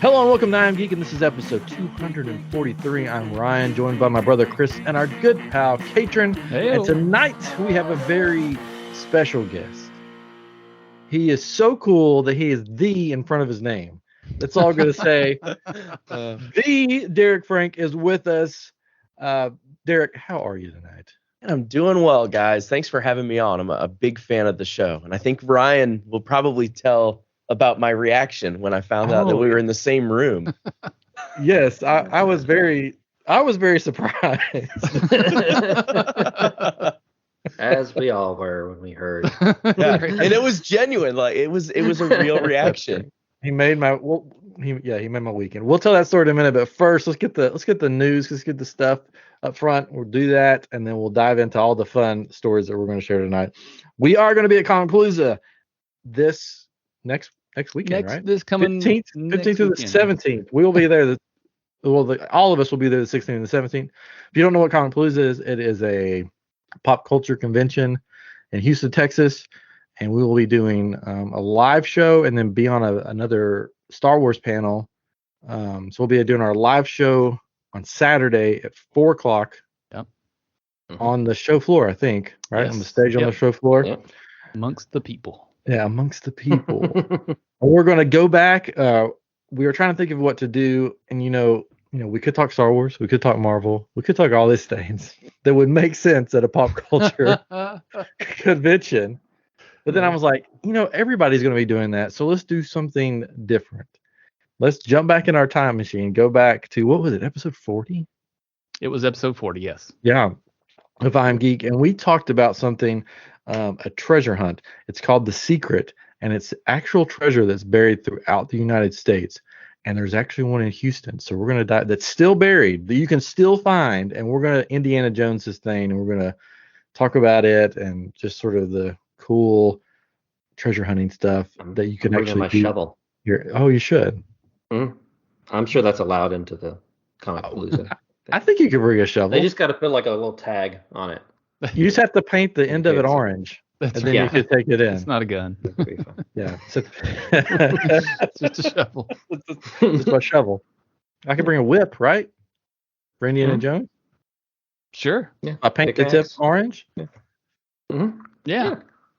Hello and welcome to I Am Geek, and this is episode 243. I'm Ryan, joined by my brother Chris and our good pal Katrin. Hey-o. And tonight we have a very special guest. He is so cool that he is "the" in front of his name. That's all I'm going to say. The Derek Frank is with us. Derek, how are you tonight? I'm doing well, guys. Thanks for having me on. I'm a big fan of the show, and I think Ryan will probably tell about my reaction when I found out that we were in the same room. Yes, I was very surprised. As we all were when we heard. Yeah, and it was genuine. Like it was a real reaction. He made my he made my weekend. We'll tell that story in a minute, but first let's get the news, let's get the stuff up front. We'll do that, and then we'll dive into all the fun stories that we're going to share tonight. We are going to be at Comicpalooza this next weekend, right? This coming 15th through the 17th. We will be there. All of us will be there the 16th and the 17th. If you don't know what Comicpalooza is, it is a pop culture convention in Houston, Texas. And we will be doing a live show and then be on another Star Wars panel. So we'll be doing our live show on Saturday at 4 o'clock on the show floor, I think, right? Yes. On the stage on the show floor. Yep. Amongst the people. Yeah, amongst the people. We're going to go back. We were trying to think of what to do. And, we could talk Star Wars. We could talk Marvel. We could talk all these things that would make sense at a pop culture convention. But then I was like, everybody's going to be doing that. So let's do something different. Let's jump back in our time machine. Go back to, what was it, episode 40? It was episode 40, yes. Yeah, of I Am Geek. And we talked about something, a treasure hunt. It's called The Secret. And it's actual treasure that's buried throughout the United States. And there's actually one in Houston. So we're going to die that's still buried, that you can still find. And we're going to Indiana Jones this thing. And we're going to talk about it and just sort of the cool treasure hunting stuff that you can actually do. Shovel. Oh, you should. I'm sure that's allowed into the Comicpalooza. I think you could bring a shovel. They just got to put like a little tag on it. You just have to paint the end of it orange, That's and right. then you can take it in. It's not a gun. That'd be fun. Yeah, so, It's just a shovel. just my shovel. I could bring a whip, right? For Indiana Jones. Sure. Yeah. I paint the tip orange. Yeah.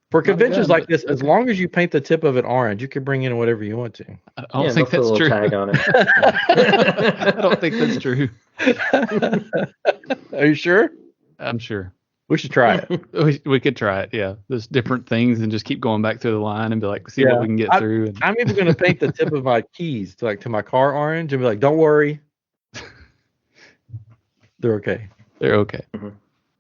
For conventions gun, like this, as long as you paint the tip of it orange, you can bring in whatever you want to. I don't think that's a little true. tag on it. I don't think that's true. Are you sure? I'm sure. We should try it. We could try it, yeah. There's different things and just keep going back through the line and be like, see what we can get through. And I'm even going to paint the tip of my keys to my car orange and be like, don't worry. They're okay. they're okay.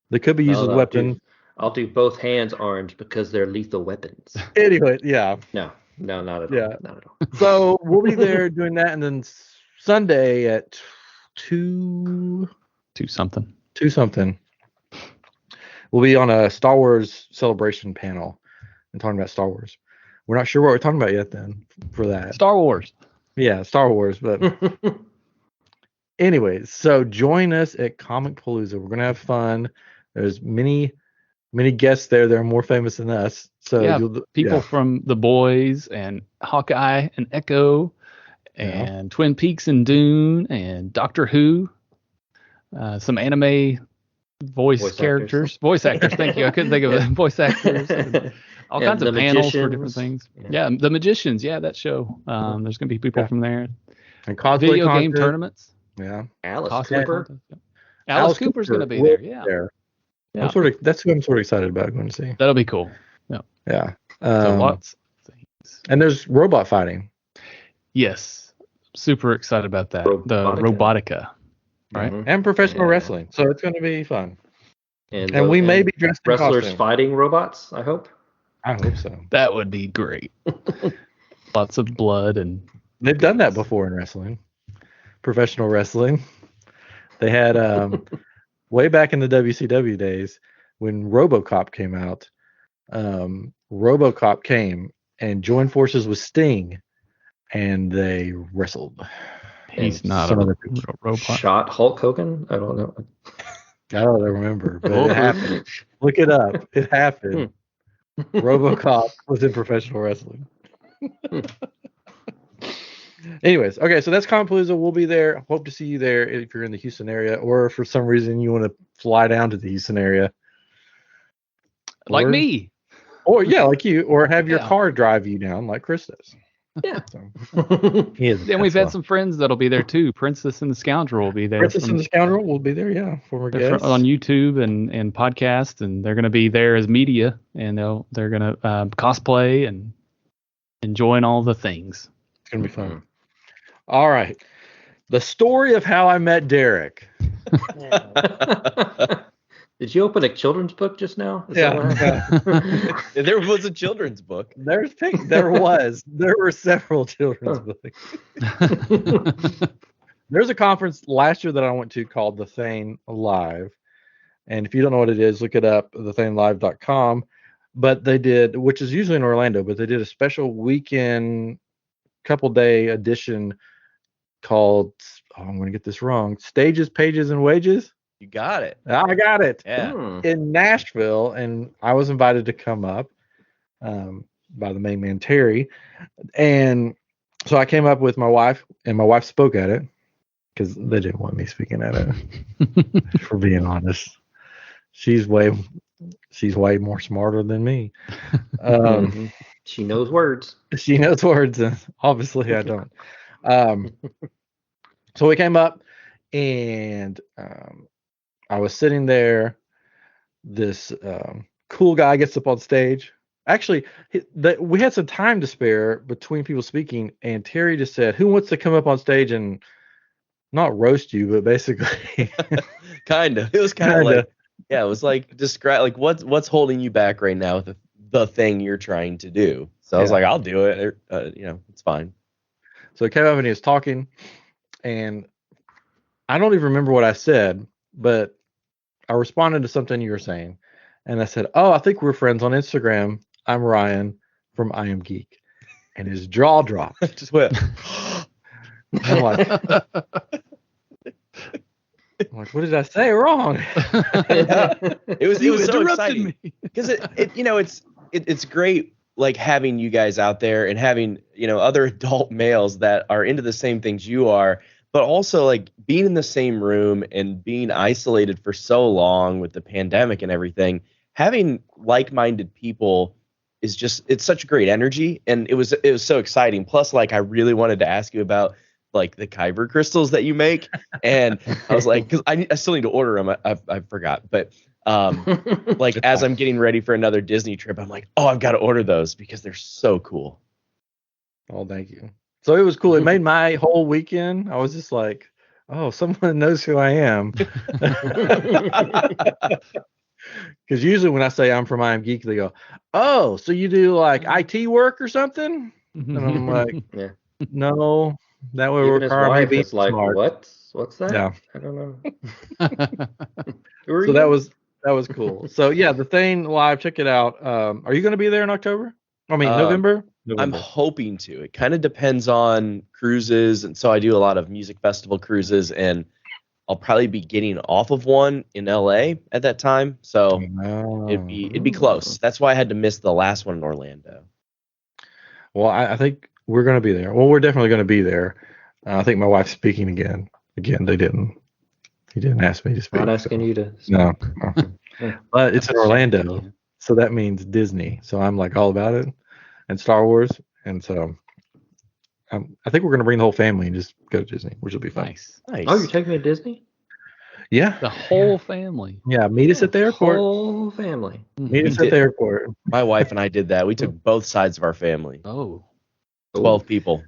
They could be used as weapons. I'll do both hands orange because they're lethal weapons. Anyway, yeah. No, not at all. Yeah. Not at all. So we'll be there doing that, and then Sunday at 2 something. We'll be on a Star Wars celebration panel and talking about Star Wars. We're not sure what we're talking about yet then for that. Star Wars. Yeah, Star Wars. But anyways, so join us at Comicpalooza. We're going to have fun. There's many guests there that are more famous than us. So people from The Boys and Hawkeye and Echo and Twin Peaks and Dune and Doctor Who. Some anime voice characters. Voice actors, thank you. I couldn't think of it. Voice actors. All kinds of panels for different things. Yeah, The Magicians. Yeah, that show. There's going to be people from there. And cosplay video content. game tournaments. Yeah. Alice Cooper. Alice Cooper's going to be there. Yeah. Yeah. That's who I'm sort of excited about going to see. That'll be cool. Yeah. So lots of things. And there's robot fighting. Yes. Super excited about that. The Robotica. Right. And professional wrestling. So it's going to be fun. And we may be dressed in wrestlers costume. fighting robots, I hope. I hope so. That would be great. Lots of blood and They've done that before in wrestling. Professional wrestling. They had way back in the WCW days when RoboCop came out. RoboCop came and joined forces with Sting, and they wrestled. he's not a robot. Shot Hulk Hogan? I don't know. I don't remember, but it happened. Look it up. It happened. RoboCop was in professional wrestling. Anyways, okay, so that's Compalooza. We'll be there. Hope to see you there if you're in the Houston area, or for some reason you want to fly down to the Houston area. Like me. Or yeah, like you, or have your Yeah. car drive you down like Chris does. Yeah. So, he is. And we've had some friends that'll be there too. Princess and the Scoundrel will be there. Princess and the Scoundrel will be there. Yeah, former They're guests. on YouTube and podcast, and they're going to be there as media, and they're going to cosplay and enjoying all the things. It's gonna be fun. All right, the story of how I met Derek. Did you open a children's book just now? Is Yeah. that what happened? There was a children's book. There were several children's books. There's a conference last year that I went to called The Thane Live. And if you don't know what it is, look it up, thethanelive.com. But they did, which is usually in Orlando, but they did a special weekend, couple day edition called, I'm going to get this wrong, Stages, Pages, and Wages. You got it. I got it. Yeah. In Nashville, and I was invited to come up by the main man, Terry. And so I came up with my wife, and my wife spoke at it because they didn't want me speaking at it, for being honest. She's way more smarter than me. She knows words. She knows words, and obviously I don't. So we came up, and I was sitting there. This cool guy gets up on stage. Actually, we had some time to spare between people speaking, and Terry just said, "Who wants to come up on stage and not roast you, but basically, kind of." It was kind of like, yeah, it was like describe like what's holding you back right now with the thing you're trying to do. So I was like, I'll do it. It's fine. So he came up and he was talking, and I don't even remember what I said, but I responded to something you were saying, and I said, "Oh, I think we're friends on Instagram. I'm Ryan from I Am Geek," and his jaw dropped. Just went. I'm like, what did I say wrong? It was so exciting because it's great, like having you guys out there and having other adult males that are into the same things you are, but also like being in the same room and being isolated for so long with the pandemic and everything. Having like-minded people is it's such great energy, and it was so exciting. Plus, like I really wanted to ask you about like the Kyber crystals that you make, and I was like, because I still need to order them. I forgot, but like as I'm getting ready for another Disney trip, I'm like, oh, I've got to order those because they're so cool. Oh, thank you. So it was cool. It made my whole weekend. I was just like, oh, someone knows who I am. Because usually when I say I'm from I Am Geek, they go, oh, so you do like IT work or something? And I'm like, no, that would require me to be like, smart. What's that? Yeah. I don't know. So that was cool. So yeah, the Thane Live, check it out. Are you going to be there in October? I mean, November? I'm hoping to. It kind of depends on cruises, and so I do a lot of music festival cruises, and I'll probably be getting off of one in LA at that time, so it'd be close. That's why I had to miss the last one in Orlando. Well, I think we're going to be there. Well, we're definitely going to be there. I think my wife's speaking again. Again, he didn't ask me to speak. Not asking you to speak. No. But it's in Orlando, so that means Disney. So I'm like all about it, and Star Wars, and so I think we're going to bring the whole family and just go to Disney, which will be fun. Nice. Oh, you're taking me to Disney? Yeah. The whole family. Yeah, meet us at the airport. Whole family. Meet us at the airport. My wife and I did that. We took both sides of our family. Oh. 12 people.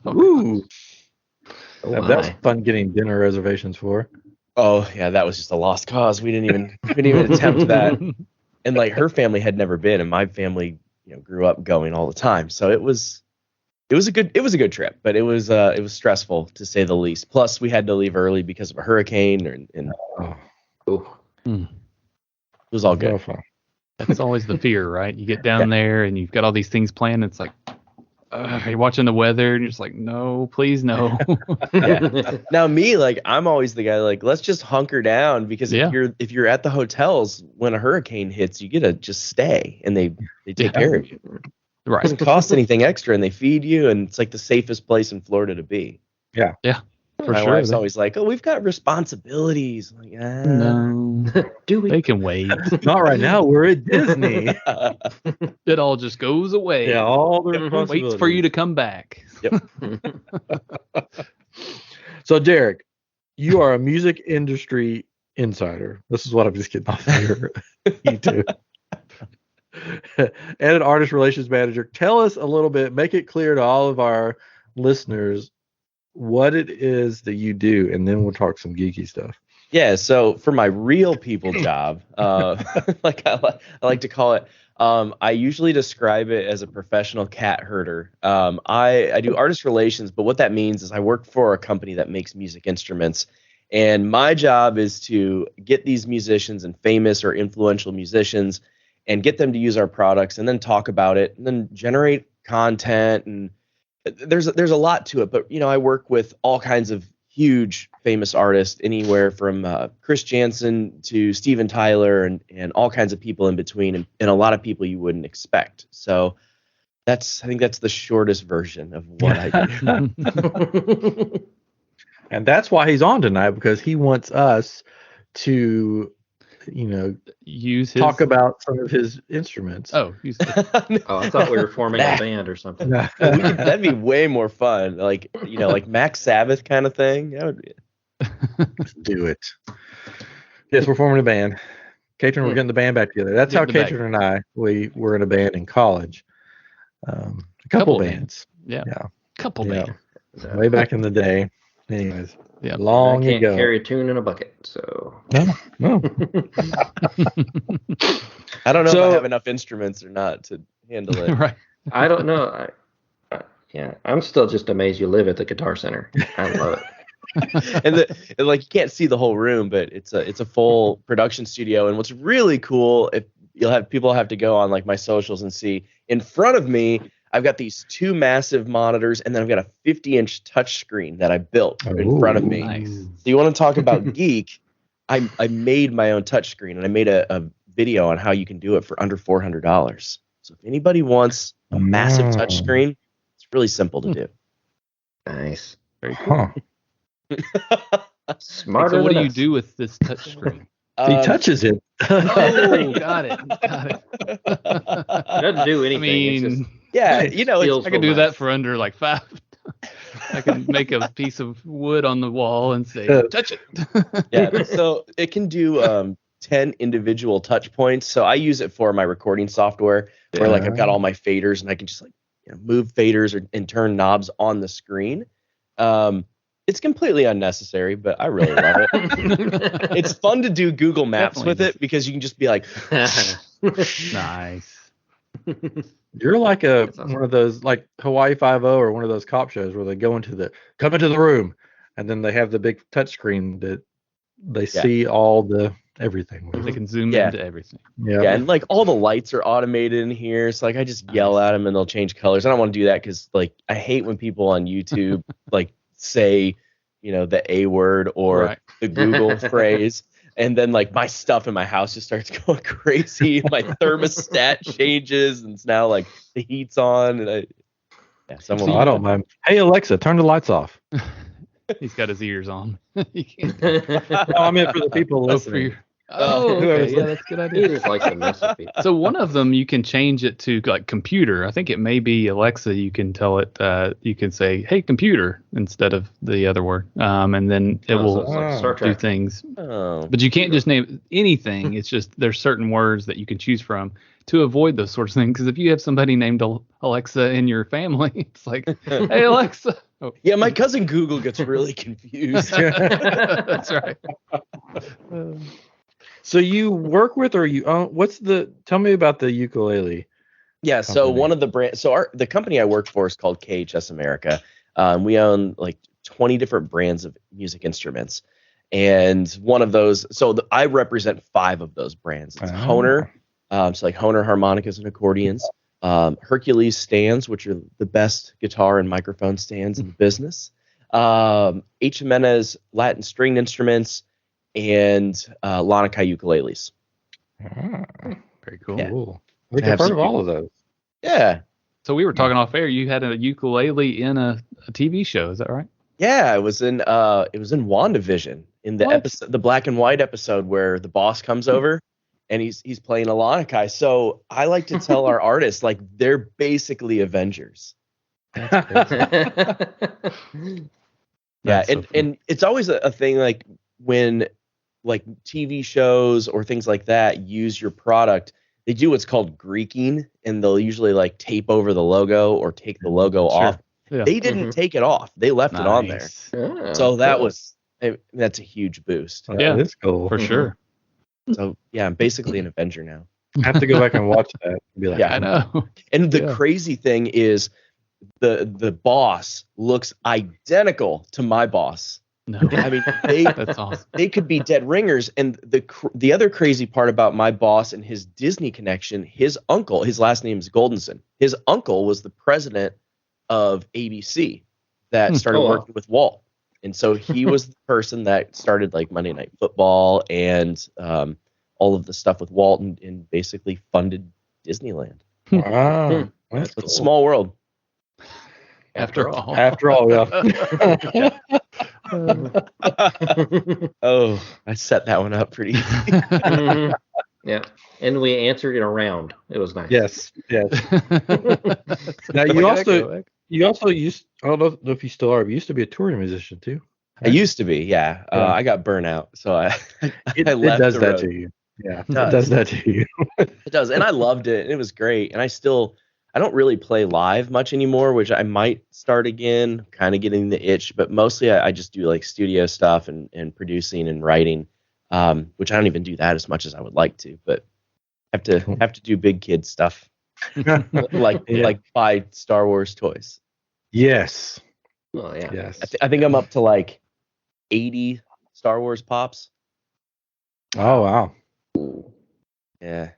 Woo! Oh, That was fun getting dinner reservations for. Oh yeah, that was just a lost cause. We didn't even attempt that. And like her family had never been, and my family, grew up going all the time. So it was a good trip, but it was stressful to say the least. Plus, we had to leave early because of a hurricane, and it was all good. Fun. That's always the fear, right? You get down there and you've got all these things planned. It's like, you're watching the weather and you're just like, no, please no. Yeah. Now me, like I'm always the guy like, let's just hunker down because if you're at the hotels when a hurricane hits, you get to just stay and they take care of you. It doesn't cost anything extra, and they feed you, and it's like the safest place in Florida to be. Yeah. For My sure. wife's always like, "Oh, we've got responsibilities." I'm like, No, Do we? they can wait. Not right now. We're at Disney. It all just goes away. Yeah, all the Waits responsibilities. for you to come back. So, Derek, you are a music industry insider. This is what I'm just getting off of your YouTube. And an artist relations manager. Tell us a little bit, make it clear to all of our listeners what it is that you do, and then we'll talk some geeky stuff. Yeah, so for my real people job, like I like to call it, I usually describe it as a professional cat herder. I do artist relations, but what that means is I work for a company that makes music instruments, and my job is to get these musicians and famous or influential musicians and get them to use our products and then talk about it and then generate content. And there's a lot to it, but I work with all kinds of huge famous artists, anywhere from Chris Jansen to Steven Tyler and all kinds of people in between, and a lot of people you wouldn't expect. So I think that's the shortest version of what I do. And that's why he's on tonight, because he wants us to Use his... talk about some of his instruments. Oh, Oh, I thought we were forming a band or something. That'd be way more fun. Like Max Sabbath kind of thing. That would be. Let's do it. Yes, we're forming a band. Katrin, we're getting the band back together. That's how Katrin and I, we were in a band in college. A couple bands. Yeah. Couple bands. Way back in the day. Anyways. Yeah. Long I can't ago. carry a tune in a bucket, so. No. I don't know if I have enough instruments or not to handle it. Right. I don't know. I'm still just amazed you live at the Guitar Center. I love it. And you can't see the whole room, but it's a full production studio. And what's really cool, if people have to go on like my socials and see, in front of me I've got these two massive monitors, and then I've got a 50-inch touchscreen that I built in front of me. Nice. So you want to talk about geek? I made my own touchscreen, and I made a video on how you can do it for under $400. So if anybody wants a massive touchscreen, it's really simple to do. Nice. Very cool. Smarter So what than do you us. do with this touchscreen? He touches it. Oh, got it. It doesn't do anything. It's just, Yeah, feels I can do real that nice. for under like $5. I can make a piece of wood on the wall and say, touch it. yeah. So it can do 10 individual touch points. So I use it for my recording software, where I've got all my faders, and I can just move faders and turn knobs on the screen. It's completely unnecessary, but I really love it. It's fun to do Google Maps Definitely with it, because you can just be like, Nice. You're like awesome. one of those, like Hawaii 5-0 or one of those cop shows where they come into the room, and then they have the big touch screen that they see all the everything with. They can zoom Yeah. into everything. yeah, and all the lights are automated in here. So I just yell at them and they'll change colors. I don't want to do that because I hate when people on YouTube say, the A word or the Google phrase. And then my stuff in my house just starts going crazy. My thermostat changes, and it's now the heat's on. And I don't mind. Hey Alexa, turn the lights off. He's got his ears on. You can't No, I meant for the people go for listening. your... Oh, okay. Yeah, that's a good He idea. just likes to mess with people. So one of them, you can change it to computer. I think it may be Alexa. You can tell it, you can say, hey, computer, instead of the other word. And then it So will it's like Star do Trek. things. Oh. But you can't just name anything. It's just there's certain words that you can choose from to avoid those sorts of things. Because if you have somebody named Alexa in your family, it's like, hey, Alexa. Oh. Yeah, my cousin Google gets really confused. That's right. So you work with, or you own? Tell me about the ukulele. Yeah, so company. one of the brands, the company I work for is called KHS America. We own 20 different brands of music instruments, and one of those, I represent 5 of those brands. It's Hohner, Hohner harmonicas and accordions, Hercules stands, which are the best guitar and microphone stands in the business, H. Jimenez Latin stringed instruments, and Lanakai ukuleles. Ah, Very cool. Yeah. cool. I think I I've have heard of some all of those. Yeah. So we were talking off air. You had a ukulele in a TV show. Is that right? Yeah, it was in WandaVision in the episode, the black and white episode where the boss comes over and he's playing Alanikai. So I like to tell our artists like they're basically Avengers. Yeah, and it's always a thing like when like TV shows or things like that use your product, they do what's called Greeking, and they'll usually like tape over the logo or take the logo off. Yeah. They didn't take it off. They left it on there. Oh, So that's a huge boost. Yeah, that's cool for sure. So yeah, I'm basically an Avenger now. I have to go back and watch that. And be like, Yeah, I know. And the crazy thing is the boss looks identical to my boss. No, I mean, that's awesome. they could be dead ringers. And the other crazy part about my boss and his Disney connection, his uncle, his last name is Goldenson. His uncle was the president of ABC that started working with Walt. And so he was the person that started like Monday Night Football and all of the stuff with Walt and basically funded Disneyland. Wow. That's It's a small world. After all, yeah. Oh, I set that one up pretty easy. Yeah, and we answered in a round. It was nice. Yes. Now you also used, I don't know if you still are, but you used to be a touring musician too. I used to be, yeah. I got burnt out, so I It left does the that road. to you. Yeah, It does. it does that to you. It does, and I loved it. And it was great, and I don't really play live much anymore, which I might start again, kind of getting the itch. But mostly, I just do like studio stuff and producing and writing, which I don't even do that as much as I would like to. But have to do big kid stuff, like buy Star Wars toys. Yes. Oh yeah. Yes. I think I'm up to like 80 Star Wars pops. Oh wow. Yeah.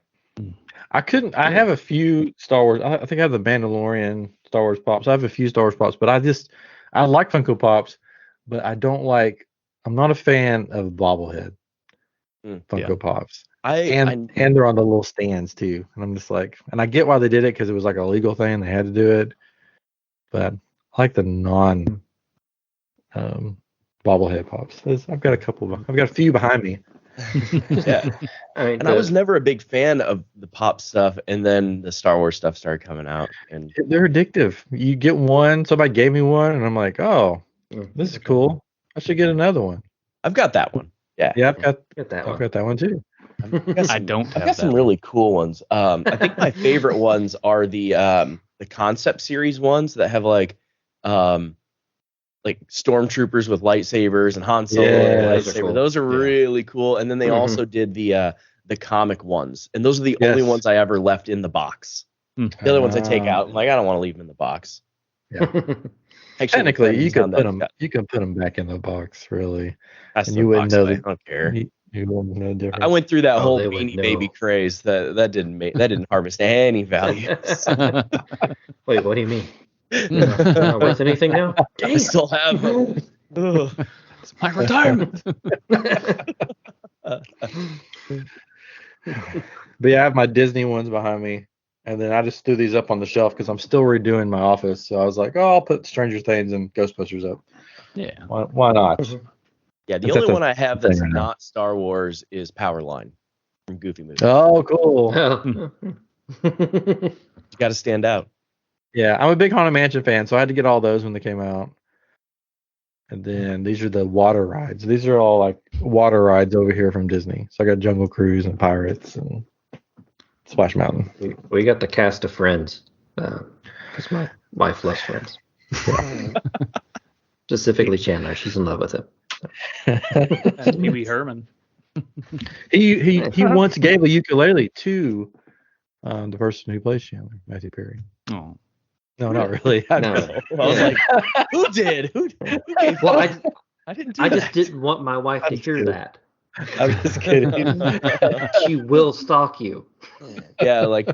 I have a few Star Wars. I think I have the Mandalorian Star Wars pops. I have a few Star Wars pops, but I like Funko Pops, but I'm not a fan of bobblehead Funko Pops. And they're on the little stands too. And I'm just like, and I get why they did it because it was like a legal thing. They had to do it. But I like the non bobblehead pops. I've got a few behind me. Yeah. I was never a big fan of the pop stuff, and then the Star Wars stuff started coming out, and they're addictive. You get one, somebody gave me one, and I'm like, oh, this is cool. I should get another one. I've got that one. Yeah, I've got that one too. I've got some really cool ones. I think my favorite ones are the concept series ones that have like stormtroopers with lightsabers and Han Solo with a lightsaber. Cool. Those are really cool. And then they also did the comic ones, and those are the only ones I ever left in the box. The other ones I take out. I'm like, I don't want to leave them in the box. Yeah. Actually, technically, you can put them back in the box, really, and you wouldn't know. I don't care. You wouldn't know the difference. I went through that whole Beanie Baby craze. That didn't harvest any value. Wait, what do you mean? Not worth anything now? I still have them. It's my retirement. But yeah, I have my Disney ones behind me, and then I just threw these up on the shelf because I'm still redoing my office. So I was like, I'll put Stranger Things and Ghostbusters up. Yeah. Why not? Yeah, the only one I have that's not Star Wars is Powerline from Goofy Movie. Oh, cool. You got to stand out. Yeah, I'm a big Haunted Mansion fan, so I had to get all those when they came out. And then these are the water rides. These are all like water rides over here from Disney. So I got Jungle Cruise and Pirates and Splash Mountain. We got the cast of Friends. Because my wife loves Friends. Specifically Chandler. She's in love with it. That's Pee Wee Herman. He once gave a ukulele to the person who plays Chandler, Matthew Perry. Oh. No, not really. I know. I was like, who did? Who gave I didn't do that. I just didn't want my wife to hear that. I'm just kidding. She will stalk you. Yeah, like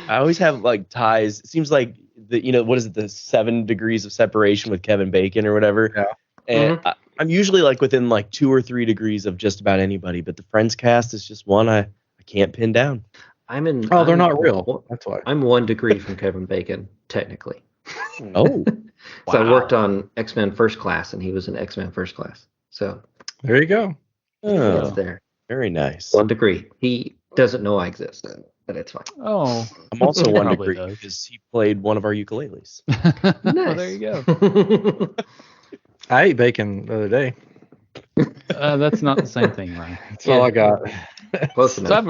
I always have like ties. It seems like what is it, the 7 degrees of separation with Kevin Bacon or whatever. Yeah. And I'm usually like within like 2 or 3 degrees of just about anybody, but the Friends cast is just one I can't pin down. they're not real. That's why. I'm 1 degree from Kevin Bacon, technically. Oh, So I worked on X-Men First Class, and he was in X-Men First Class. So there you go. it's there. Very nice. 1 degree. He doesn't know I exist, but it's fine. Oh, I'm also 1 Probably degree does. because he played one of our ukuleles. well, there you go. I ate bacon the other day. That's not the same thing, Ryan. That's all I got. Close enough.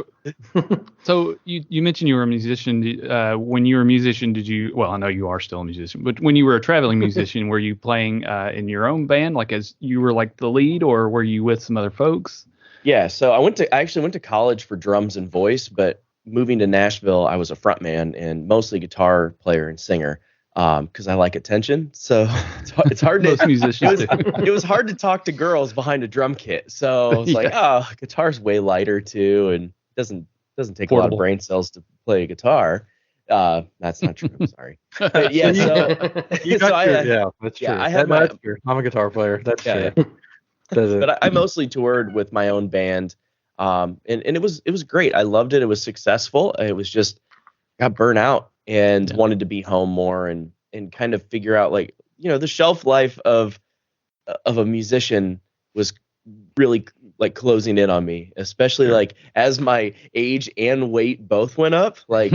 So you mentioned you were a musician. When you were a musician, did you? Well, I know you are still a musician, but when you were a traveling musician, were you playing in your own band, like as you were like the lead, or were you with some other folks? Yeah, so I actually went to college for drums and voice, but moving to Nashville, I was a frontman and mostly guitar player and singer because I like attention. So it's hard Most to musicians do. it was hard to talk to girls behind a drum kit. So I was like, guitar's way lighter too, and doesn't take a lot of brain cells to play a guitar. That's not true. I'm sorry. But yeah, that's true. Yeah, I had I'm a guitar player. That's true. But I mostly toured with my own band, and it was great. I loved it. It was successful. It was just got burnt out and wanted to be home more and kind of figure out like the shelf life of a musician was really like closing in on me, especially like as my age and weight both went up. Like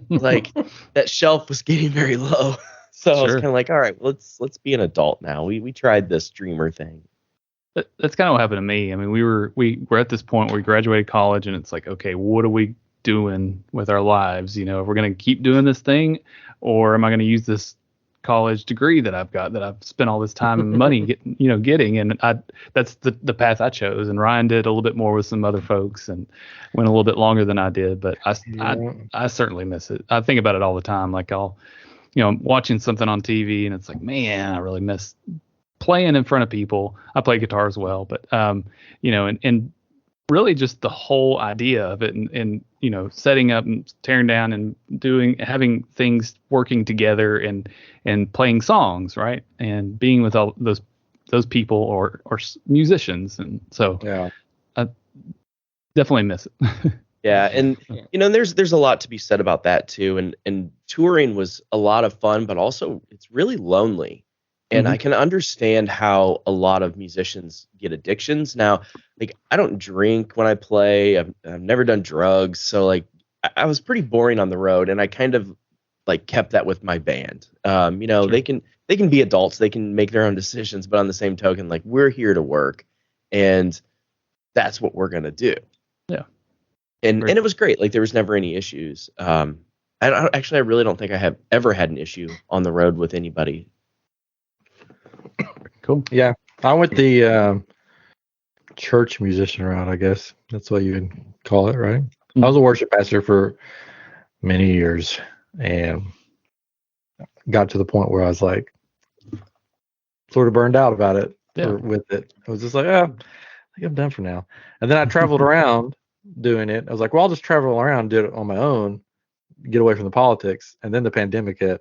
like that shelf was getting very low. So I was kind of like, all right, let's be an adult now. We tried this dreamer thing. That's kind of what happened to me. I mean, we were at this point where we graduated college, and it's like, okay, what are we doing with our lives? If we're going to keep doing this thing, or am I going to use this college degree that I've got, that I've spent all this time and money getting? And that's the path I chose. And Ryan did a little bit more with some other folks and went a little bit longer than I did. But I certainly miss it. I think about it all the time. Like I'm watching something on TV, and it's like, man, I really miss playing in front of people. I play guitar as well, but and really just the whole idea of it, and setting up and tearing down and having things working together and playing songs, right, and being with all those people or musicians, and so I definitely miss it. Yeah, and there's a lot to be said about that too, and touring was a lot of fun, but also it's really lonely. And I can understand how a lot of musicians get addictions. Now, like, I don't drink when I play. I've never done drugs. So, like, I was pretty boring on the road. And I kind of, like, kept that with my band. Sure. They can be adults. They can make their own decisions. But on the same token, like, we're here to work. And that's what we're going to do. Yeah. And it was great. Like, there was never any issues. I really don't think I have ever had an issue on the road with anybody. Cool. Yeah, I went the church musician route, I guess. That's what you would call it, right? I was a worship pastor for many years and got to the point where I was like sort of burned out about it with it. I was just like, I think I'm done for now. And then I traveled around doing it. I was like, well, I'll just travel around, do it on my own, get away from the politics. And then the pandemic hit,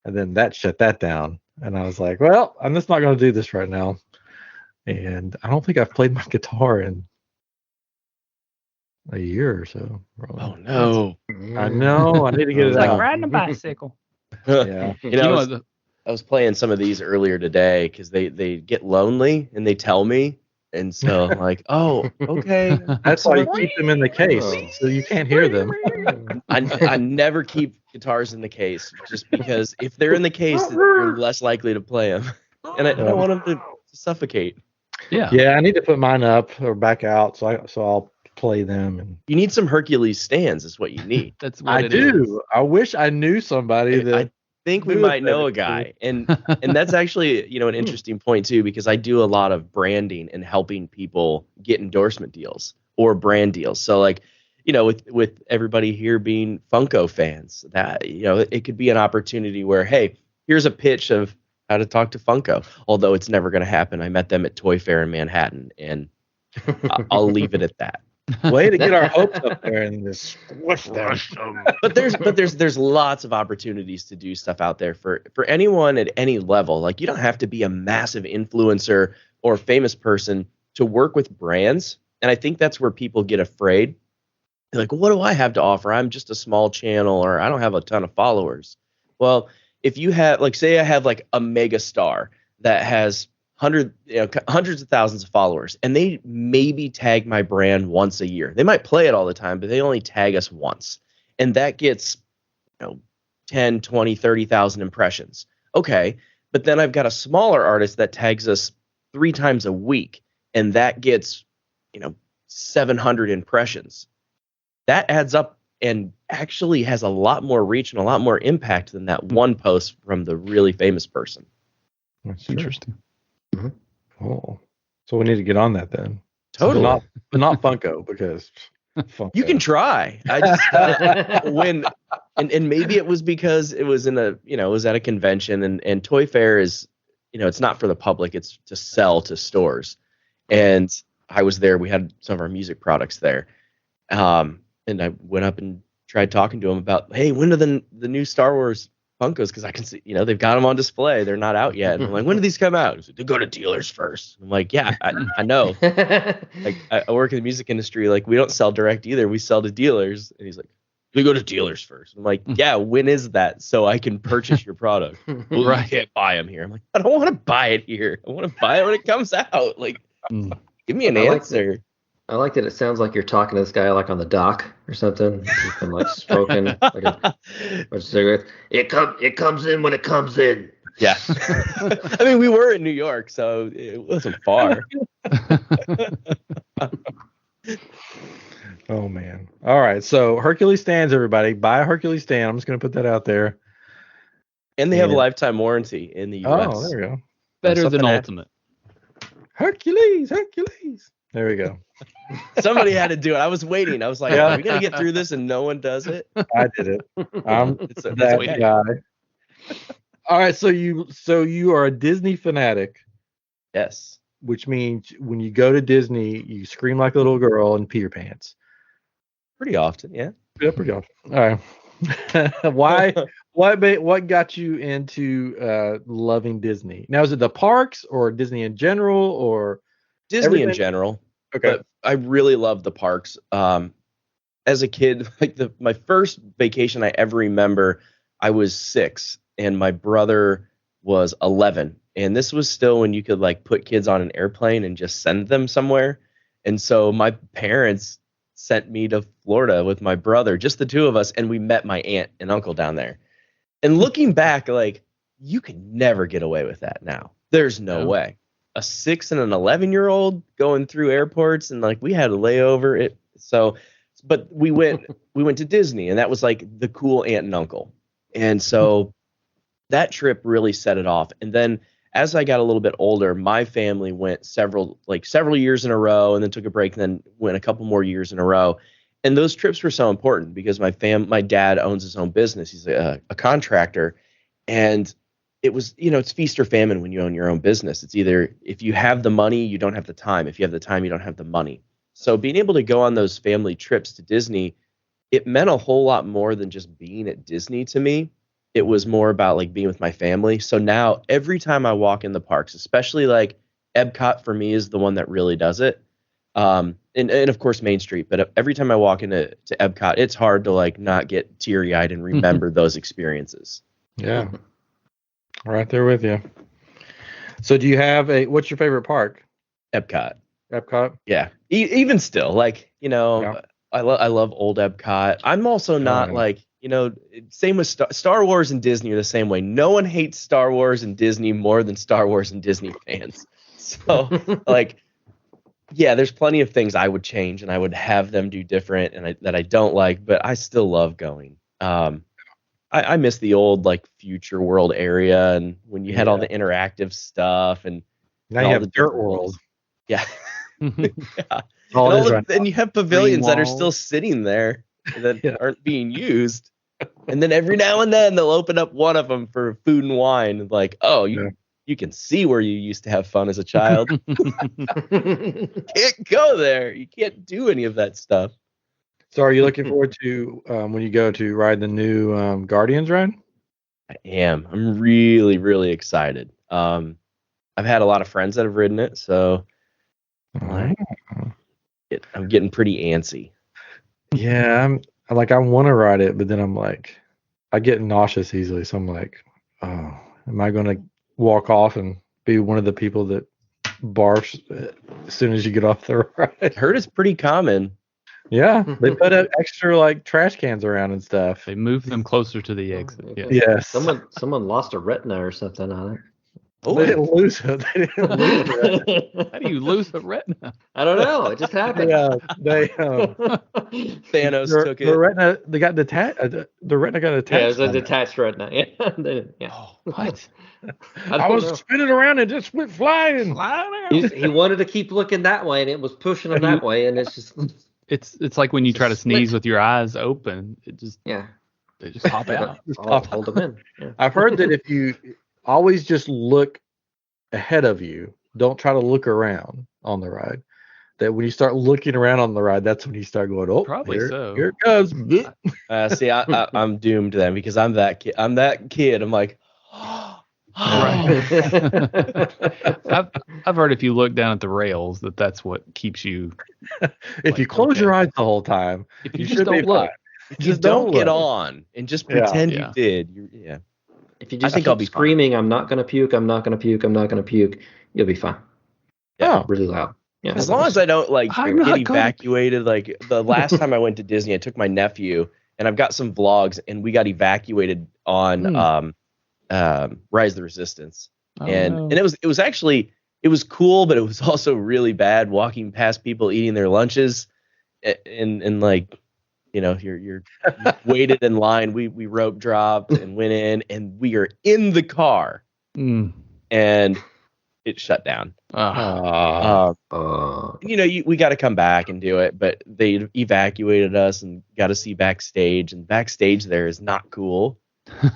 and then that shut that down. And I was like, well, I'm just not going to do this right now. And I don't think I've played my guitar in a year or so. Probably. Oh, no. I know. I need to get it out. It's like riding a bicycle. Yeah. I was playing some of these earlier today because they get lonely and they tell me. And so I'm like, oh, okay. That's why you keep them in the case so you can't hear them. I never keep guitars in the case just because if they're in the case, you're less likely to play them. And I don't want them to suffocate. Yeah. Yeah, I need to put mine up or back out so I'll play them. And you need some Hercules stands is what you need. That's what I do. Is. I wish I knew somebody that I think we might know a guy. And that's actually, an interesting point too, because I do a lot of branding and helping people get endorsement deals or brand deals. So like, with everybody here being Funko fans, that, it could be an opportunity where, hey, here's a pitch of how to talk to Funko. Although it's never going to happen. I met them at Toy Fair in Manhattan, and I'll leave it at that. Way to get our hopes up there and just squish them. But there's lots of opportunities to do stuff out there for anyone at any level. Like, you don't have to be a massive influencer or famous person to work with brands. And I think that's where people get afraid. They're like, well, what do I have to offer? I'm just a small channel, or I don't have a ton of followers. Well, if you have, like, say I have like a mega star that has hundreds of thousands of followers, and they maybe tag my brand once a year. They might play it all the time, but they only tag us once. And that gets, 10, 20, 30,000 impressions. Okay. But then I've got a smaller artist that tags us 3 times a week, and that gets, 700 impressions. That adds up and actually has a lot more reach and a lot more impact than that one post from the really famous person. That's Interesting. Mm-hmm. Cool. So we need to get on that then. Totally. But not Funko, because Funko. You can try. I just and maybe it was because it was it was at a convention, and Toy Fair is, it's not for the public, it's to sell to stores. And I was there. We had some of our music products there. And I went up and tried talking to him about, hey, when are the new Star Wars Funkos? Because I can see, they've got them on display. They're not out yet. And I'm like, when do these come out? He's like, they go to dealers first. I'm like, yeah, I know. Like, I work in the music industry. Like, we don't sell direct either. We sell to dealers. And he's like, we go to dealers first. I'm like, yeah, when is that? So I can purchase your product. Well, right. You can't buy them here. I'm like, I don't want to buy it here. I want to buy it when it comes out. Like, give me an answer. I like that it sounds like you're talking to this guy like on the dock or something. You've been like smoking like a cigarette. It comes in when it comes in. Yeah. I mean, we were in New York, so it wasn't far. Oh man. All right. So Hercules stands, everybody. Buy a Hercules stand. I'm just gonna put that out there. And they have a lifetime warranty in the US. Oh, there we go. Better than Ultimate. Hercules. There we go. Somebody had to do it. I was waiting. I was like, are we going to get through this and no one does it? I did it. I'm that guy. All right. So you are a Disney fanatic. Yes. Which means when you go to Disney, you scream like a little girl and pee your pants. Pretty often, yeah. Yeah, pretty often. All right. What got you into loving Disney? Now, is it the parks or Disney in general or Disney everything? In general? Okay. But I really love the parks. As a kid, like my first vacation I ever remember, I was 6 and my brother was 11. And this was still when you could like put kids on an airplane and just send them somewhere. And so my parents sent me to Florida with my brother, just the two of us, and we met my aunt and uncle down there. And looking back, like, you could never get away with that now. There's no way. A 6 and an 11-year-old going through airports, and like we had a layover. But we went to Disney, and that was like the cool aunt and uncle. And so that trip really set it off. And then as I got a little bit older, my family went several years in a row, and then took a break, and then went a couple more years in a row. And those trips were so important because my dad owns his own business. He's a contractor, and it was, it's feast or famine when you own your own business. It's either if you have the money, you don't have the time. If you have the time, you don't have the money. So being able to go on those family trips to Disney, it meant a whole lot more than just being at Disney to me. It was more about like being with my family. So now every time I walk in the parks, especially like Epcot for me is the one that really does it. And of course Main Street, but every time I walk into Epcot, it's hard to like not get teary-eyed and remember those experiences. Yeah. Right there with you. So do you have what's your favorite park? Epcot. Yeah. Even still, like, I love old Epcot. I'm also not like, same with Star Wars and Disney are the same way. No one hates Star Wars and Disney more than Star Wars and Disney fans. So like, yeah, there's plenty of things I would change and I would have them do different and that I don't like, but I still love going. I miss the old like Future World area and when you had all the interactive stuff and now you have the Dirt World. Yeah. Yeah. And you have pavilions that are still sitting there that aren't being used. And then every now and then they'll open up one of them for food and wine. Like, oh, you can see where you used to have fun as a child. Can't go there. You can't do any of that stuff. So are you looking forward to when you go to ride the new Guardians ride? I am. I'm really, really excited. I've had a lot of friends that have ridden it, so I'm getting pretty antsy. Yeah, I want to ride it, but then I'm like, I get nauseous easily. So I'm like, oh, am I going to walk off and be one of the people that barfs as soon as you get off the ride? I heard it's pretty common. Yeah, they put up extra like trash cans around and stuff. They move them closer to the exit. Yes. Yes. Someone lost a retina or something on it. Oh, they didn't lose it. They didn't lose it. How do you lose a retina? I don't know. It just happened. They Thanos took it. The retina, they got detached. The retina got attached. Yeah, it was a detached retina. Yeah. Oh, what? I was spinning around and just went flying. He wanted to keep looking that way, and it was pushing him that way, and it's just. It's like when you try to sneeze with your eyes open. It just they just pop out. Hold them in. Yeah. I've heard that if you always just look ahead of you, don't try to look around on the ride. That when you start looking around on the ride, that's when you start going, oh, probably so. Here it goes. See, I'm doomed then because I'm that kid. I'm like, Right. I've heard if you look down at the rails that's what keeps you. If you close your eyes the whole time, if you just don't look, just don't get on and just pretend you did. If you just keep screaming, I'm not gonna puke, I'm not gonna puke, I'm not gonna puke, you'll be fine. Yeah, really loud. Yeah. As long as I don't get evacuated. Like the last time I went to Disney, I took my nephew, and I've got some vlogs, and we got evacuated on Rise of the Resistance, and it was actually cool, but it was also really bad walking past people eating their lunches, and like, you're waited in line. We rope dropped and went in, and we are in the car, and it shut down. We got to come back and do it, but they evacuated us and got to see backstage, and backstage there is not cool.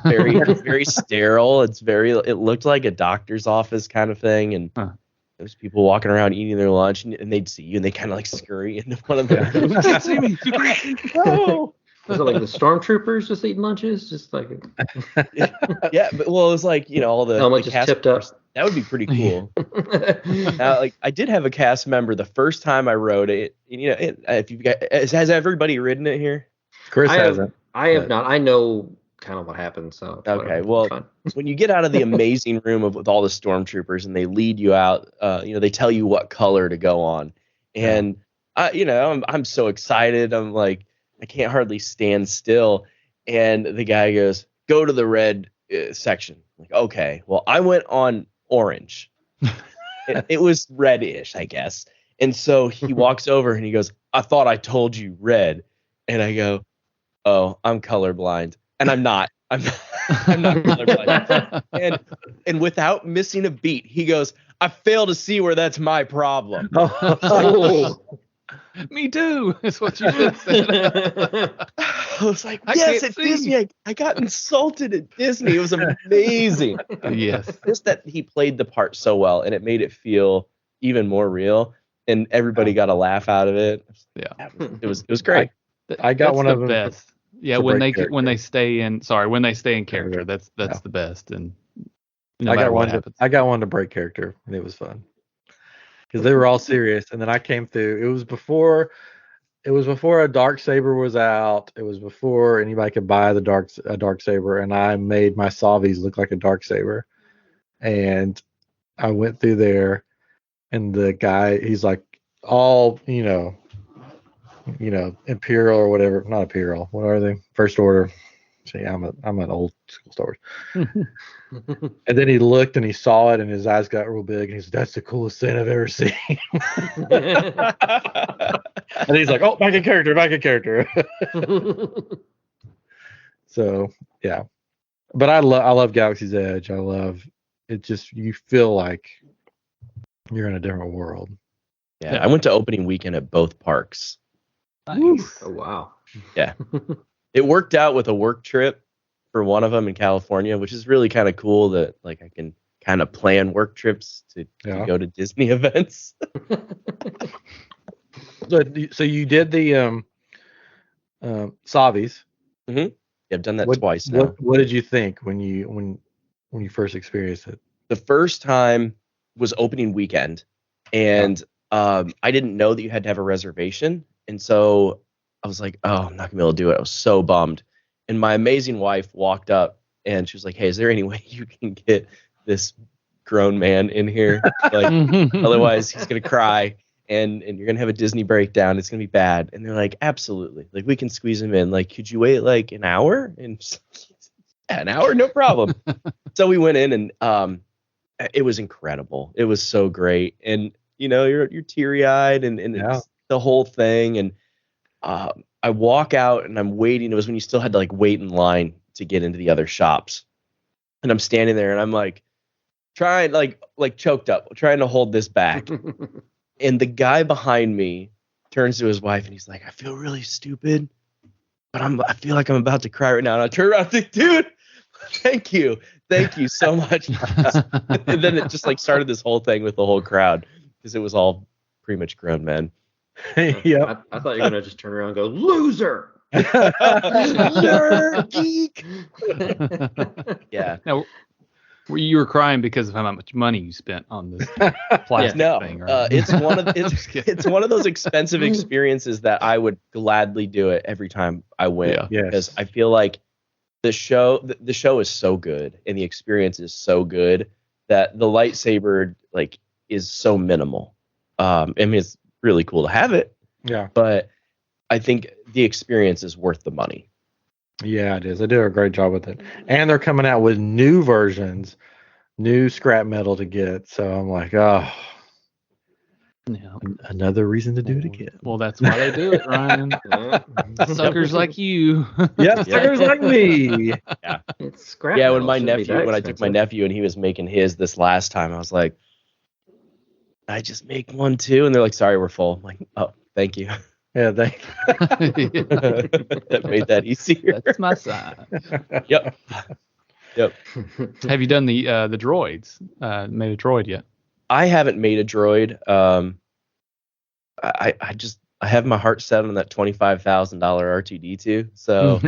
Very very sterile. It looked like a doctor's office kind of thing, and there's people walking around eating their lunch, and they'd see you and they kind of like scurry into one of their see me. No. Was it like the stormtroopers just eating lunches? Just like yeah, but it was like, all the helmet just tipped up. That would be pretty cool. Now, like, I did have a cast member the first time I rode it. If you guys, has everybody ridden it here? Chris hasn't. I have not. I know kind of what happened. So okay, well, when you get out of the amazing room with all the stormtroopers and they lead you out, they tell you what color to go on, and I'm so excited. I'm like, I can't hardly stand still, and the guy goes, "Go to the red section." I'm like, okay, well, I went on orange. It was reddish, I guess, and so he walks over and he goes, "I thought I told you red," and I go, "Oh, I'm colorblind." And I'm not. I'm not colorblind. And without missing a beat, he goes, "I fail to see where that's my problem." Me too. Is what you just said. I was like, yes, at Disney. I got insulted at Disney. It was amazing. Yes. Just that he played the part so well, and it made it feel even more real, and everybody got a laugh out of it. Yeah. It was great. I got one of them. Best. Yeah, when they stay in character, that's the best. And I got one to break character, and it was fun because they were all serious. And then I came through. It was before a dark saber was out. It was before anybody could buy a dark saber, and I made my Savis look like a dark saber. And I went through there, and the guy, he's like, all Imperial or whatever, not Imperial. What are they? First Order. See, I'm an old school Star Wars. And then he looked and he saw it, and his eyes got real big, and he said, "That's the coolest thing I've ever seen." And he's like, "Oh, back in character." So yeah, but I love Galaxy's Edge. I love it. Just you feel like you're in a different world. Yeah, I went to opening weekend at both parks. Nice. Oh wow. Yeah. It worked out with a work trip for one of them in California, which is really kind of cool that like I can kind of plan work trips to go to Disney events. So you did the Savis. Mm-hmm. Yeah, I've done that twice now. What did you think when you first experienced it? The first time was opening weekend, and I didn't know that you had to have a reservation. And so was like, oh, I'm not gonna be able to do it. I was so bummed. And my amazing wife walked up and she was like, hey, is there any way you can get this grown man in here? Like, otherwise he's gonna cry and you're gonna have a Disney breakdown. It's gonna be bad. And they're like, absolutely. Like, we can squeeze him in. Like, could you wait like an hour? And yeah, an hour, no problem. So we went in and it was incredible. It was so great. And you're teary-eyed and it's the whole thing. And I walk out and I'm waiting. It was when you still had to like wait in line to get into the other shops. And I'm standing there and I'm like trying like choked up, trying to hold this back. And the guy behind me turns to his wife and he's like, I feel really stupid, but I feel like I'm about to cry right now. And I turn around and think, dude, thank you so much. And then it just like started this whole thing with the whole crowd because it was all pretty much grown men. Yeah, I thought you were gonna just turn around and go, loser. Nerd, geek. Yeah. Now, you were crying because of how much money you spent on this plastic thing, right? It's one of those expensive experiences that I would gladly do it every time I went because I feel like the show is so good and the experience is so good that the lightsaber like is so minimal. I mean, it's really cool to have it. Yeah. But I think the experience is worth the money. Yeah, it is. They do a great job with it. And they're coming out with new versions, new scrap metal to get. So I'm like, oh, another reason to do it again. Well, that's why they do it, Ryan. Suckers like you. Yeah, suckers like me. Yeah. It's scrap yeah, metal. when I took my nephew and he was making his this last time, I was like, I just make one too, and they're like, sorry, we're full. I'm like, oh, thank you. Yeah, that made that easier. That's my sign. Yep. Have you done the droids? Made a droid yet? I haven't made a droid. I have my heart set on that $25,000 R2D2. So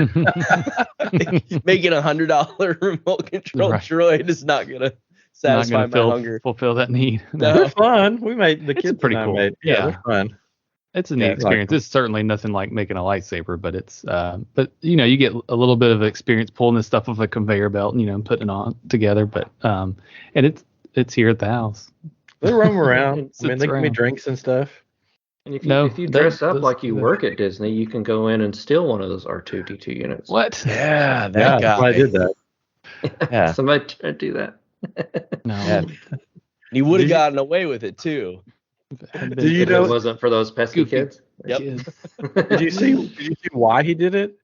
making $100 remote control droid is not gonna satisfy my hunger. Fulfill that need. No. They're fun. We made the kids pretty cool. Yeah, they're fun. It's a neat experience. It's certainly nothing like making a lightsaber, but it's but you get a little bit of experience pulling this stuff off a conveyor belt and and putting it on together. But and it's here at the house. They roam around. I mean, they give me drinks and stuff. And if you dress up like you work at Disney, you can go in and steal one of those R2D2 units. What? Yeah, that guy. I did that. Yeah, somebody tried to do that. No, yeah. He would have gotten away with it too. Did you know it wasn't for those pesky kids? Yep. Did you see why he did it?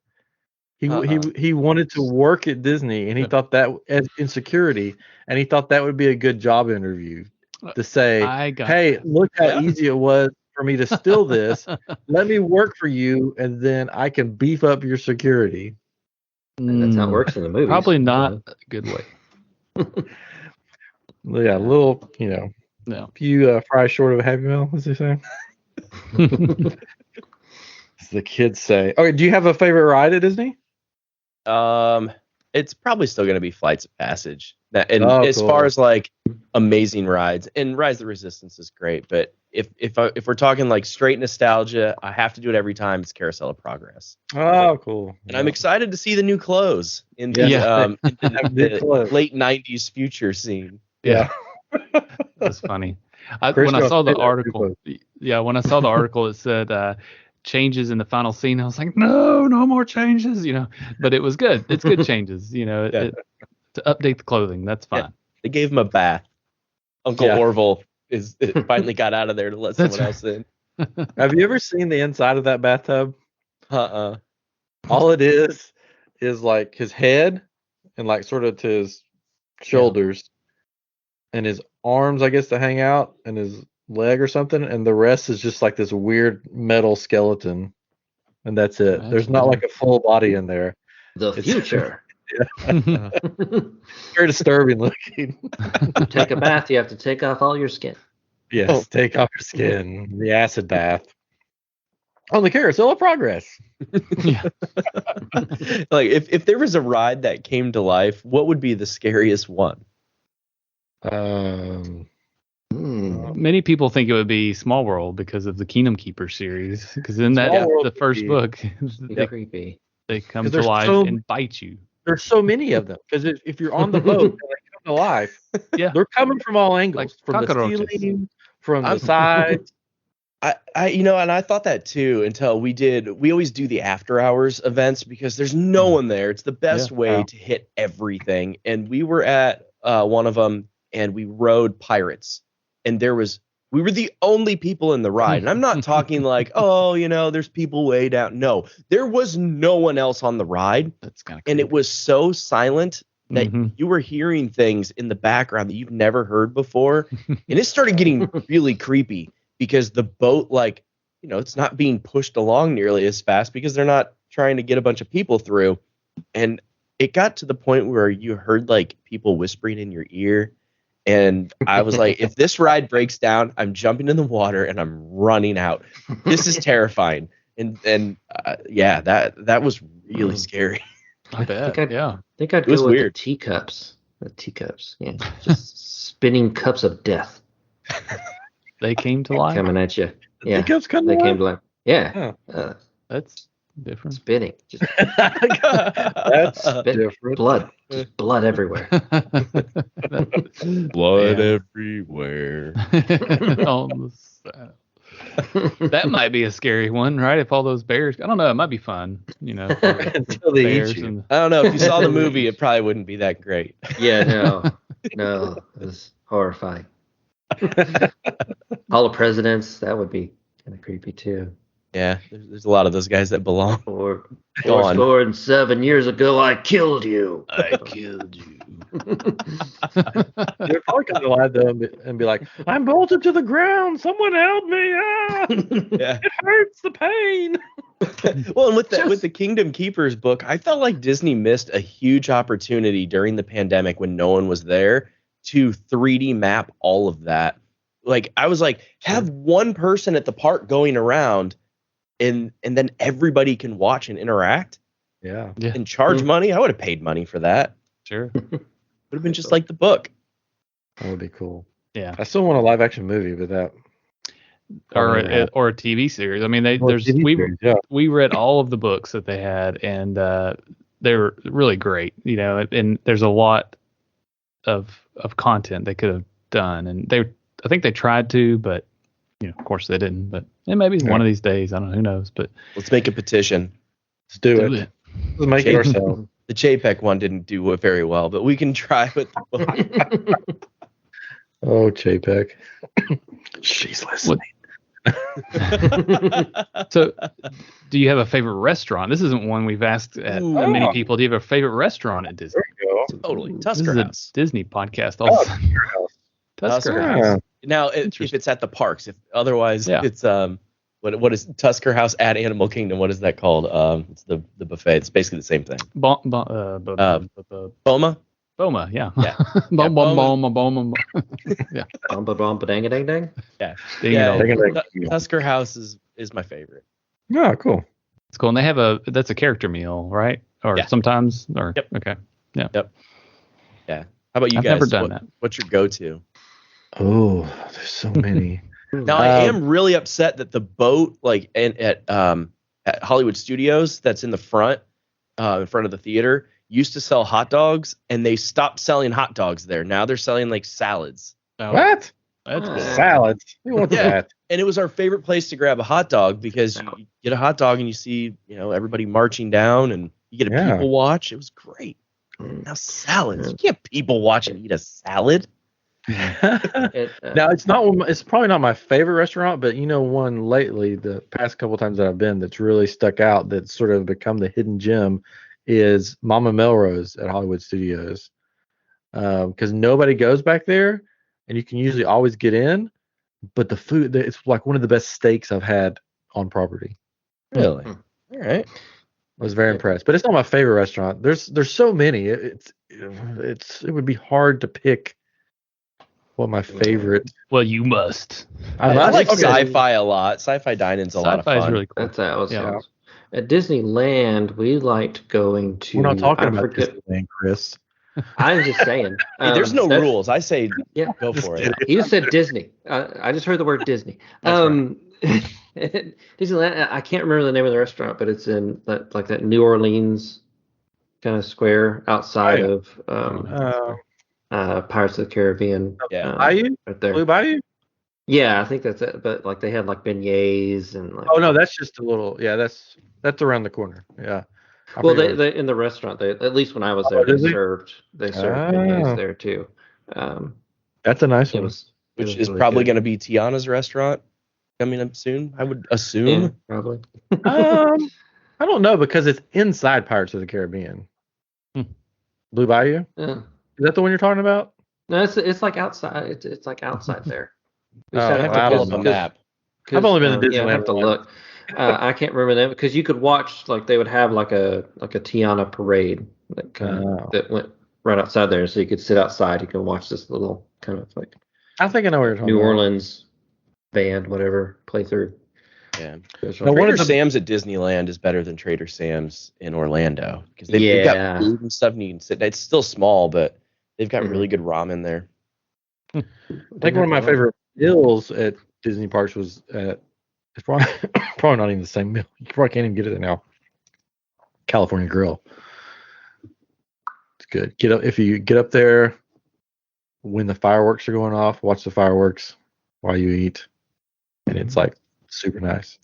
He wanted to work at Disney, and he thought that in security, and he thought that would be a good job interview to say, "Hey, look how easy it was for me to steal this. Let me work for you, and then I can beef up your security." That's how it works in the movies. Probably not a good way. Yeah, a little, No. few fries short of a Happy Meal, as they say. As the kids say. Okay, do you have a favorite ride at Disney? It's probably still going to be Flights of Passage. As far as like amazing rides, and Rise of the Resistance is great, but if we're talking like straight nostalgia, I have to do it every time. It's Carousel of Progress. Oh, cool! And I'm excited to see the new clothes in the late '90s future scene. Yeah. That's funny. When I saw the article, it said changes in the final scene. I was like, no more changes, But it was good. It's good changes, to update the clothing. That's fine. Yeah. They gave him a bath. Uncle Orville finally got out of there to let someone else in. Have you ever seen the inside of that bathtub? Uh-uh. All it is like his head and like sort of to his shoulders. And his arms, I guess, to hang out, and his leg or something, and the rest is just like this weird metal skeleton, and that's it. There's not like a full body in there. The future. Very disturbing looking. You take a bath, you have to take off all your skin. Yes, take off your skin. The acid bath. On the Carousel of Progress. Yeah. Like if there was a ride that came to life, what would be the scariest one? Many people think it would be Small World because of the Kingdom Keeper series. Because in the first book, Creepy. they come to life and bite you. There's so many of them. Because if you're on the boat and they come to life, they're coming from all angles, from the ceiling, from the sides. And I thought that too until we always do the after hours events because there's no one there. It's the best way to hit everything. And we were at one of them and we rode Pirates, and we were the only people in the ride. And I'm not talking like, there's people way down. No, there was no one else on the ride. That's kind of and it was so silent that you were hearing things in the background that you've never heard before. And it started getting really creepy. Because the boat, it's not being pushed along nearly as fast because they're not trying to get a bunch of people through. And it got to the point where you heard people whispering in your ear. And I was like, if this ride breaks down, I'm jumping in the water and I'm running out. This is terrifying. And that was really scary. I bet. I think I'd go with the teacups. The teacups. Yeah. Just spinning cups of death. They came to life. Coming at you. Yeah. They came to life. Yeah. That's different. Spinning. Just That's different. Blood. Just blood everywhere. Blood everywhere. On the side. That might be a scary one, right? If all those bears, I don't know, it might be fun, Until they eat you. I don't know. If you saw the movie, it probably wouldn't be that great. Yeah, no, it was horrifying. Hall of Presidents, that would be kind of creepy too. Yeah, there's a lot of those guys that belong. Or 407 years ago, I killed you. I killed you. They're probably kind of alive though and be like, I'm bolted to the ground. Someone help me. It hurts the pain. Well, and with the Kingdom Keepers book, I felt like Disney missed a huge opportunity during the pandemic when no one was there to 3D map all of that. I was like, have one person at the park going around and then everybody can watch and interact. Yeah. And charge money. I would have paid money for that. Sure. Would have been just like the book. That would be cool. Yeah. I still want a live action movie with that. Or a TV series. I mean, we read all of the books that they had, and they were really great. And there's a lot of content they could have done, and I think they tried to, but of course they didn't. But maybe one of these days, I don't know, who knows. But let's make a petition. Let's do it. Let's make it ourselves. The JPEG one didn't do very well, but we can try with the book. Oh, JPEG. She's listening. So, do you have a favorite restaurant? This isn't one we've asked many people. Do you have a favorite restaurant at Disney? There you go. Totally. Tusker This House. is a Disney podcast. Also. Tusker House. Now, if it's at the parks, if otherwise it's what is Tusker House at Animal Kingdom? What is that called? It's the buffet. It's basically the same thing. Boma. Boma, yeah. Boma. Yeah. Boma dang dang dang. Yeah. Tusker House is my favorite. Oh, cool. It's cool. And they have that's a character meal, right? Or sometimes, or yep. Okay. Yeah. Yep. Yeah. How about you I've guys? Never done that. What's your go-to? Oh, there's so many. Now I am really upset that the boat, at Hollywood Studios, that's in front of the theater, used to sell hot dogs, and they stopped selling hot dogs there. Now they're selling salads. What? That's cool. Salads. Who wants that? And it was our favorite place to grab a hot dog because you get a hot dog and you see, everybody marching down, and you get a people watch. It was great. Now salads. You can't people watch and eat a salad. Now it's probably not my favorite restaurant, but one lately, the past couple times that I've been, that's really stuck out, that's sort of become the hidden gem, is Mama Melrose at Hollywood Studios, because nobody goes back there, and you can usually always get in, but the food, it's like one of the best steaks I've had on property. Really? All right. I was very impressed, but it's not my favorite restaurant. There's so many. It would be hard to pick what my favorite. Well, you must. I like sci-fi a lot. Sci-fi dining's a lot of fun. Sci-fi is really cool. That's at Disneyland, we liked going to. We're not talking about Disneyland, Chris. I'm just saying. Hey, there's no rules. I say go for it. You just said Disney. I just heard the word Disney. Disneyland. I can't remember the name of the restaurant, but it's in that New Orleans kind of square outside of Pirates of the Caribbean. Bayou? Right there. Blue Bayou? Yeah, I think that's it. But like they had like beignets and like. Oh no, that's just a little. Yeah, that's around the corner. Yeah. Well, they in the restaurant. They at least when I was there, they served beignets there too. That's a nice one. Which is really probably going to be Tiana's restaurant coming up soon. I would assume. Yeah, probably. I don't know because it's inside Pirates of the Caribbean. Blue Bayou. Yeah. Is that the one you're talking about? No, it's like outside. It's like outside there. I have to pull up a map. I've only been to Disneyland. Yeah, I have to look. I can't remember them because you could watch like they would have like a Tiana parade that went right outside there, so you could sit outside. You can watch this little kind of like. I think I know where you're talking New about. Orleans band, whatever, play through. Yeah. Trader Sam's at Disneyland is better than Trader Sam's in Orlando because they've got food and stuff, and you can sit. It's still small, but they've got really good ramen there. I think one of my favorite meals at Disney parks was at. It's probably not even the same meal. You probably can't even get it now. California Grill. It's good. If you get up there when the fireworks are going off, watch the fireworks while you eat, and it's like super nice.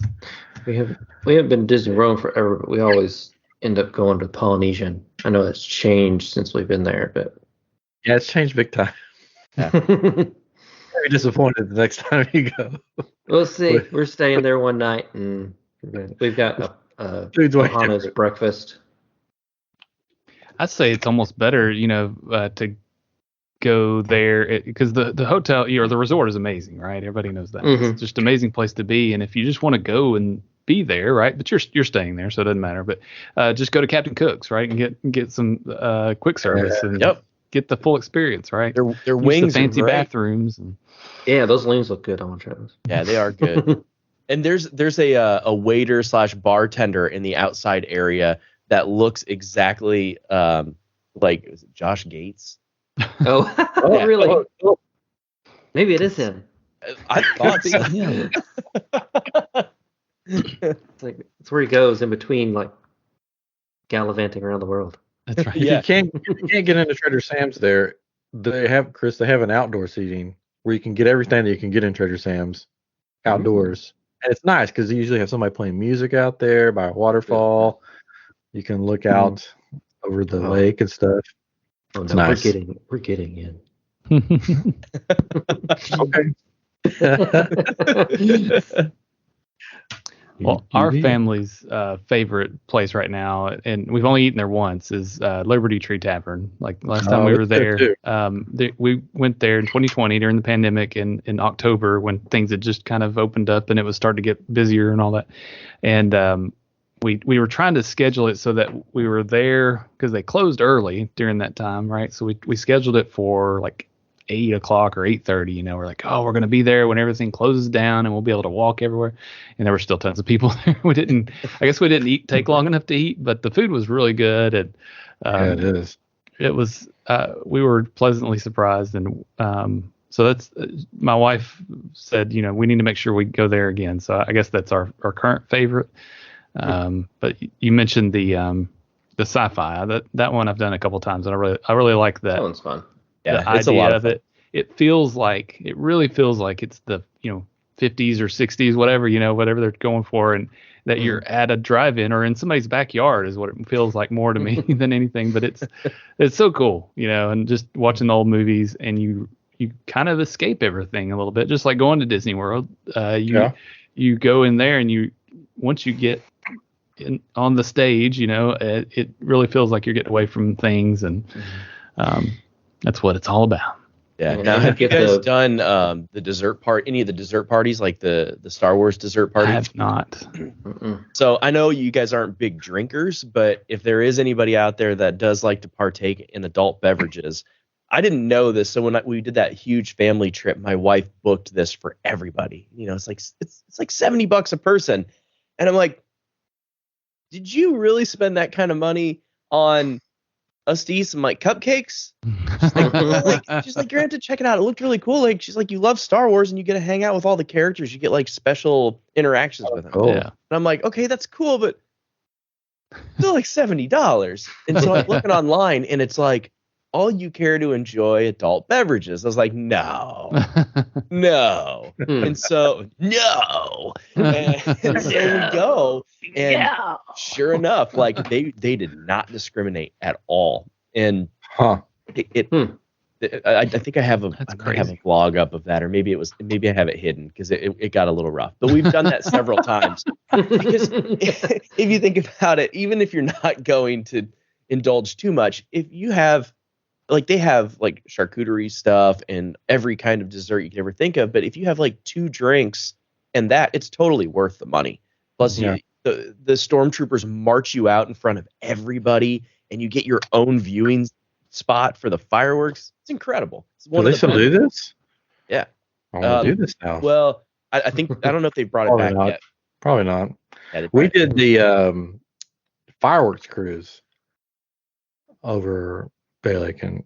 We haven't been to Disney World forever, but we always end up going to Polynesian. I know it's changed since we've been there, but yeah, it's changed big time. Yeah. Very disappointed the next time you go. We'll see. We're staying there one night, and we've got a Ohana's breakfast. I'd say it's almost better, to go there because the hotel or the resort is amazing, right? Everybody knows that. Mm-hmm. It's just an amazing place to be, and if you just want to go and be there, right? But you're staying there, so it doesn't matter. But just go to Captain Cook's, right, and get some quick service and get the full experience, right? Their wings, the fancy are great. bathrooms, and yeah, those wings look good. I want to try those. Yeah, they are good. And there's a waiter / bartender in the outside area that looks exactly like is it Josh Gates. Oh, really? Maybe it is him. I thought so. It's where he goes in between, like gallivanting around the world. That's right. Yeah. You can't get into Trader Sam's there. They have an outdoor seating where you can get everything that you can get in Trader Sam's outdoors. And it's nice because they usually have somebody playing music out there by a waterfall. You can look out over the lake and stuff. Oh it's no, nice. we're getting in. Okay. Well, our family's favorite place right now, and we've only eaten there once, is Liberty Tree Tavern. Like last time we were there, we went there in 2020 during the pandemic in October when things had just kind of opened up and it was starting to get busier and all that. And we were trying to schedule it so that we were there because they closed early during that time, right? So we scheduled it for like 8 o'clock or 8:30. We're like, we're going to be there when everything closes down and we'll be able to walk everywhere. And there were still tons of people there. I guess we didn't take long enough to eat, but the food was really good. And it is. It was. We were pleasantly surprised, and so that's my wife said, we need to make sure we go there again. So I guess that's our current favorite. But you mentioned the sci-fi. That one I've done a couple times, and I really like that. That one's fun. Yeah, the idea of it. It really feels like it's the 50s or 60s, whatever they're going for, and that you're at a drive-in or in somebody's backyard is what it feels like more to me than anything. But it's so cool, and just watching the old movies, and you kind of escape everything a little bit, just like going to Disney World. You go in there, and once you get on the stage, it really feels like you're getting away from things, and that's what it's all about. Yeah. Now, have you guys done the dessert part? Any of the dessert parties, like the Star Wars dessert party? I have not. So I know you guys aren't big drinkers, but if there is anybody out there that does like to partake in adult beverages, I didn't know this. So when we did that huge family trip, my wife booked this for everybody. It's like $70 a person, and I'm like, did you really spend that kind of money on us to eat some like cupcakes. She's like, you're gonna have to check it out. It looked really cool. Like she's like, you love Star Wars and you get to hang out with all the characters. You get like special interactions with them. Cool. Yeah. And I'm like, okay, that's cool, but still like $70. And so I'm looking online and it's like, all you care to enjoy adult beverages. I was like, no. And so, no. And so we go, and sure enough, like they did not discriminate at all. And I think I have a vlog up of that, or maybe I have it hidden because it got a little rough. But we've done that several times. Because if you think about it, even if you're not going to indulge too much, if you have like they have like charcuterie stuff and every kind of dessert you could ever think of. But if you have like 2 drinks and that, it's totally worth the money. Plus, the stormtroopers march you out in front of everybody and you get your own viewing spot for the fireworks. It's incredible. Do they still do this? Yeah. I want to do this now. Well, I think, I don't know if they brought it back yet. Probably not. Yeah, we did the fireworks cruise over Bay Lake, and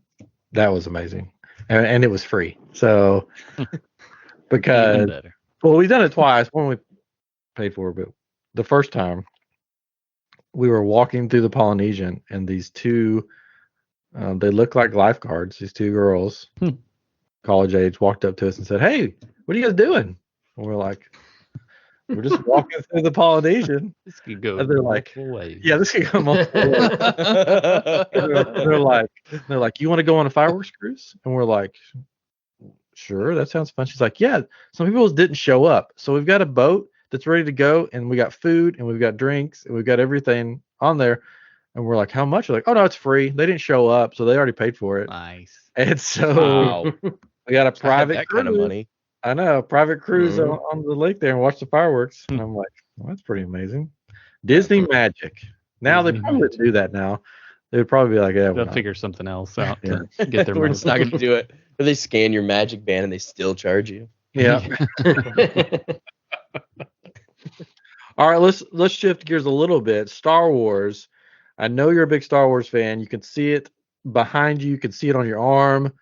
that was amazing, and it was free. So because we've done it twice. One we paid for, but the first time we were walking through the Polynesian, and these 2 they look like lifeguards. These 2 girls, college age, walked up to us and said, "Hey, what are you guys doing?" And we're like, "We're just walking through the Polynesian." This could go. And they're like, ways. "Yeah, this could go multiple ways." they're like, "You want to go on a fireworks cruise?" And we're like, "Sure, that sounds fun." She's like, "Yeah, some people didn't show up, so we've got a boat that's ready to go, and we got food, and we've got drinks, and we've got everything on there." And we're like, "How much?" They're like, "Oh no, it's free. They didn't show up, so they already paid for it." Nice. And so we got a private kind of money. I know, a private cruise on the lake there and watch the fireworks. And I'm like, well, that's pretty amazing. Disney magic. Now they probably would do that now. They would probably be like, yeah, they'll figure something else out to get their We're money. just not going to do it. Or they scan your magic band and they still charge you. Yeah. All right, let's shift gears a little bit. Star Wars. I know you're a big Star Wars fan. You can see it behind you. You can see it on your arm.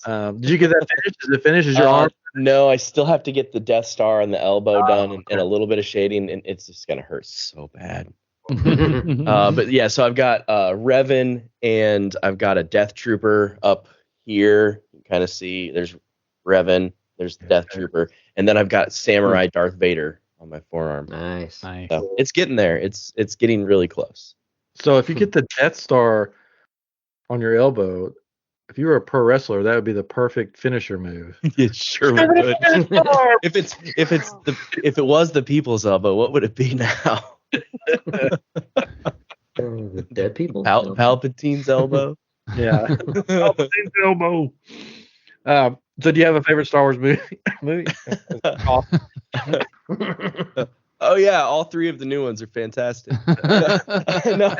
Did you get that finished? Is it finished? Is your arm? No, I still have to get the Death Star on the elbow done and a little bit of shading, and it's just gonna hurt so bad. But yeah, so I've got Revan and I've got a Death Trooper up here. You can kind of see there's Revan, there's the Death Trooper, and then I've got Samurai Darth Vader on my forearm. Nice. So it's getting there. It's getting really close. So if you get the Death Star on your elbow, if you were a pro wrestler, that would be the perfect finisher move. It sure would. If it was the people's elbow, what would it be now? Dead people. Palpatine's elbow. Yeah. Palpatine's elbow. So do you have a favorite Star Wars movie? Oh yeah, all 3 of the new ones are fantastic. No,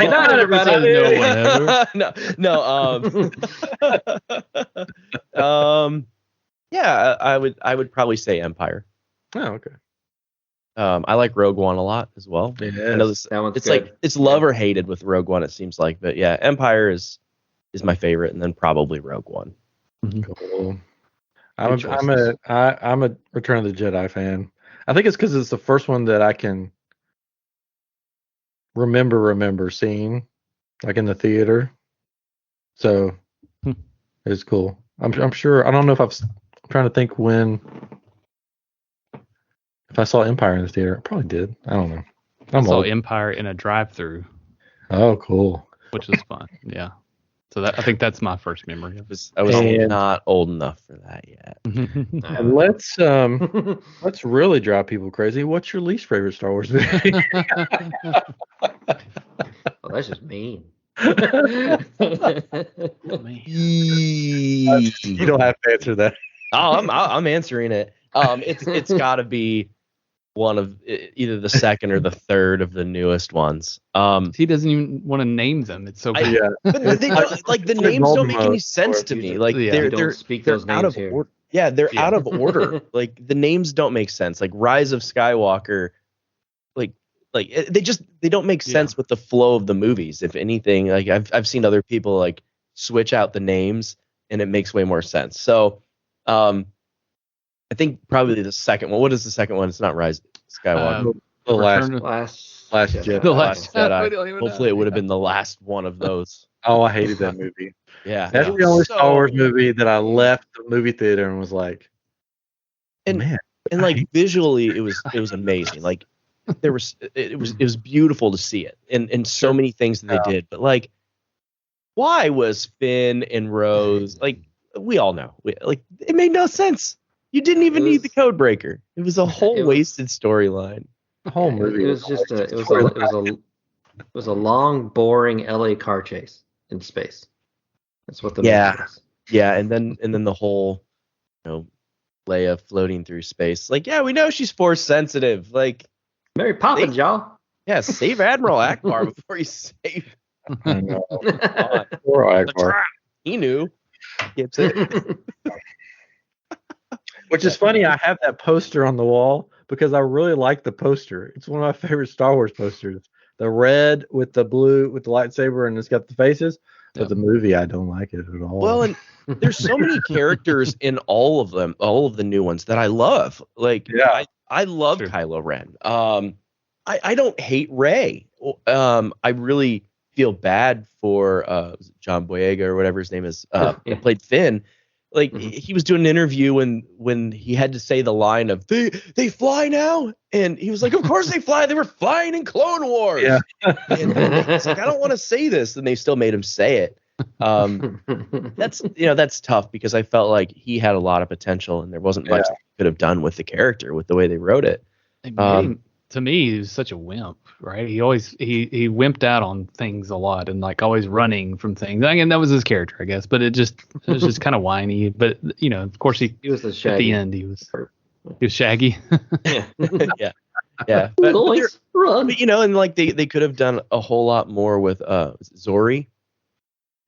yeah, I would probably say Empire. Oh, okay. I like Rogue One a lot as well. Yes. I know it's good. like it's love or hated with Rogue One, it seems like, but yeah, Empire is my favorite, and then probably Rogue One. Cool. I'm a Return of the Jedi fan. I think it's because it's the first one that I can remember seeing, like in the theater. So it's cool. I'm sure. I don't know if I'm trying to think if I saw Empire in the theater. I probably did. I don't know. I saw Empire in a drive-through. Oh, cool. Which was fun. Yeah. So I think that's my first memory. I was not old enough for that yet. And let's really drive people crazy. What's your least favorite Star Wars movie? Oh, that's just mean. You don't have to answer that. Oh, I'm answering it. It's got to be one of either the second or the third of the newest ones. He doesn't even want to name them. It's so But they don't, like the names don't make any sense to me. Like they're speak those out names of here. order. Yeah, they're out of order. Like the names don't make sense. Like Rise of Skywalker, like Like they don't make sense with the flow of the movies. If anything, like I've seen other people like switch out the names and it makes way more sense. So I think probably the second one. What is the second one? It's not Rise Skywalker. The last Jedi. The Last Jedi. Hopefully it would have been the last one of those. Oh, I hated that movie. Yeah. That's the only Star Wars movie that I left the movie theater and was like, man. And like visually it was amazing. Like it was beautiful to see it and so many things that they did. But like, why was Finn and Rose, like, we all know, like, it made no sense. You didn't even need the code breaker. It was a whole wasted storyline. The whole movie. It was just it was a long, boring LA car chase in space. That's what the movie was. Yeah, and then the whole, Leia floating through space. Like, yeah, we know she's force sensitive. Like, Mary Poppins, y'all. Yeah, save Admiral Akbar before you save. I know. Poor Akbar. He knew. Gets it. Which is funny. I have that poster on the wall because I really like the poster. It's one of my favorite Star Wars posters. The red with the blue with the lightsaber and it's got the faces. But the movie, I don't like it at all. Well, and there's so many characters in all of them, all of the new ones that I love. Like, I love Kylo Ren. I don't hate Rey. I really feel bad for John Boyega or whatever his name is. Who played Finn. Like he was doing an interview when he had to say the line of they fly now, and he was like, "Of course they fly. They were flying in Clone Wars." Yeah, and it's like, I don't want to say this, and they still made him say it. That's tough because I felt like he had a lot of potential, and there wasn't much they could have done with the character with the way they wrote it. To me, he was such a wimp, right? He always he wimped out on things a lot and like always running from things. I mean, that was his character, I guess. But it was just kind of whiny. But of course he was the Shaggy. At the end he was Shaggy. yeah. But run. But, and like they could have done a whole lot more with Zori.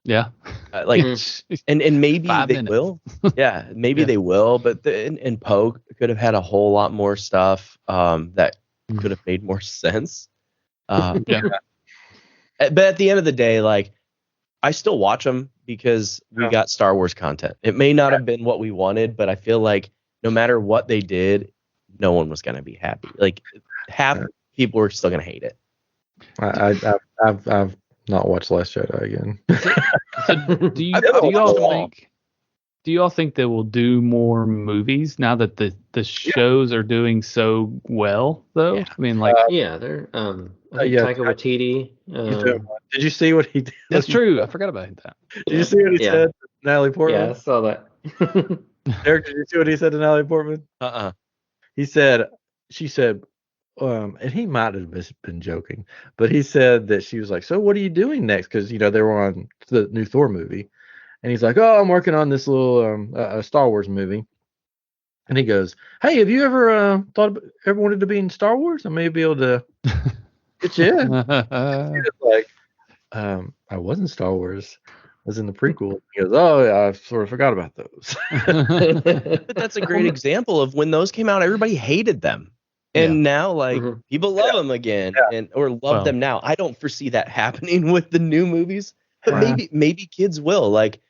Yeah. And maybe they will. Yeah, maybe they will. But and Poe could have had a whole lot more stuff that could have made more sense. But at the end of the day, like, I still watch them because we got Star Wars content. It may not have been what we wanted, but I feel like no matter what they did, no one was going to be happy. Like, half people were still going to hate it. I've not watched Last Jedi again. So do you all think they will do more movies now that the shows are doing so well though? I mean, like they're Taika Waititi. Did you see what he did? That's true. I forgot about that. Did you see what he said to Natalie Portman? Yeah, I saw that. Eric, did you see what he said to Natalie Portman? She said, and he might have been joking, but he said that she was like, "So what are you doing next?" Because they were on the new Thor movie, and he's like, "Oh, I'm working on this little Star Wars movie." And he goes, "Hey, have you ever ever wanted to be in Star Wars? I may be able to get you in." Like, I was in Star Wars. I was in the prequel. He goes, "Oh, yeah, I sort of forgot about those." But that's a great example of when those came out, everybody hated them. And now, like, people love them again, or love them now. I don't foresee that happening with the new movies, but maybe kids will. Like,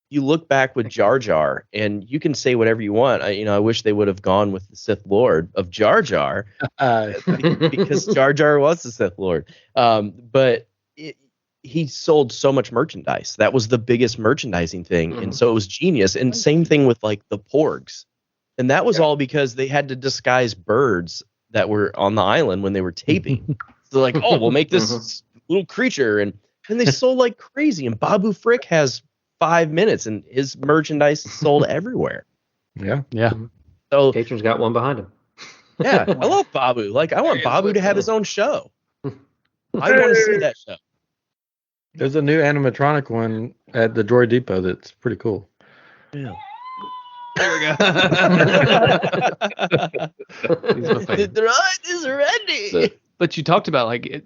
you look back with Jar Jar, and you can say whatever you want. I wish they would have gone with the Sith Lord of Jar Jar, because Jar Jar was the Sith Lord. But he sold so much merchandise. That was the biggest merchandising thing, and so it was genius. And same thing with like the Porgs. And that was all because they had to disguise birds that were on the island when they were taping. So like, oh, we'll make this little creature. And they sold like crazy. And Babu Frick has 5 minutes and his merchandise is sold everywhere. Yeah. So Patron's got one behind him. Yeah, I love Babu. Like, I want Babu to have his own show. I want to see that show. There's a new animatronic one at the Droid Depot that's pretty cool. Yeah. There we go. The droid is ready. But you talked about like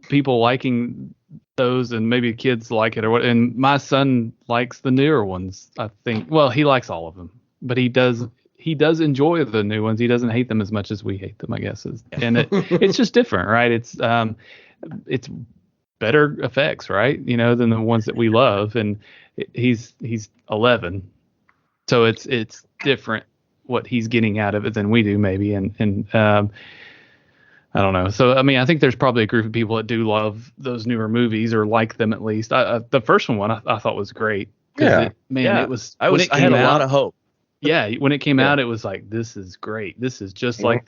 people liking those, and maybe kids like it or what. And my son likes the newer ones. I think. Well, he likes all of them, but he does. he does enjoy the new ones. He doesn't hate them as much as we hate them, I guess. And it's just different, right? It's better effects, right? Than the ones that we love. And he's 11, so it's different what he's getting out of it than we do, maybe. And I don't know. So, I mean, I think there's probably a group of people that do love those newer movies or like them at least. The first one I thought was great. Yeah. It was. I had a lot of hope. Yeah, when it came out, it was like, this is great. This is just like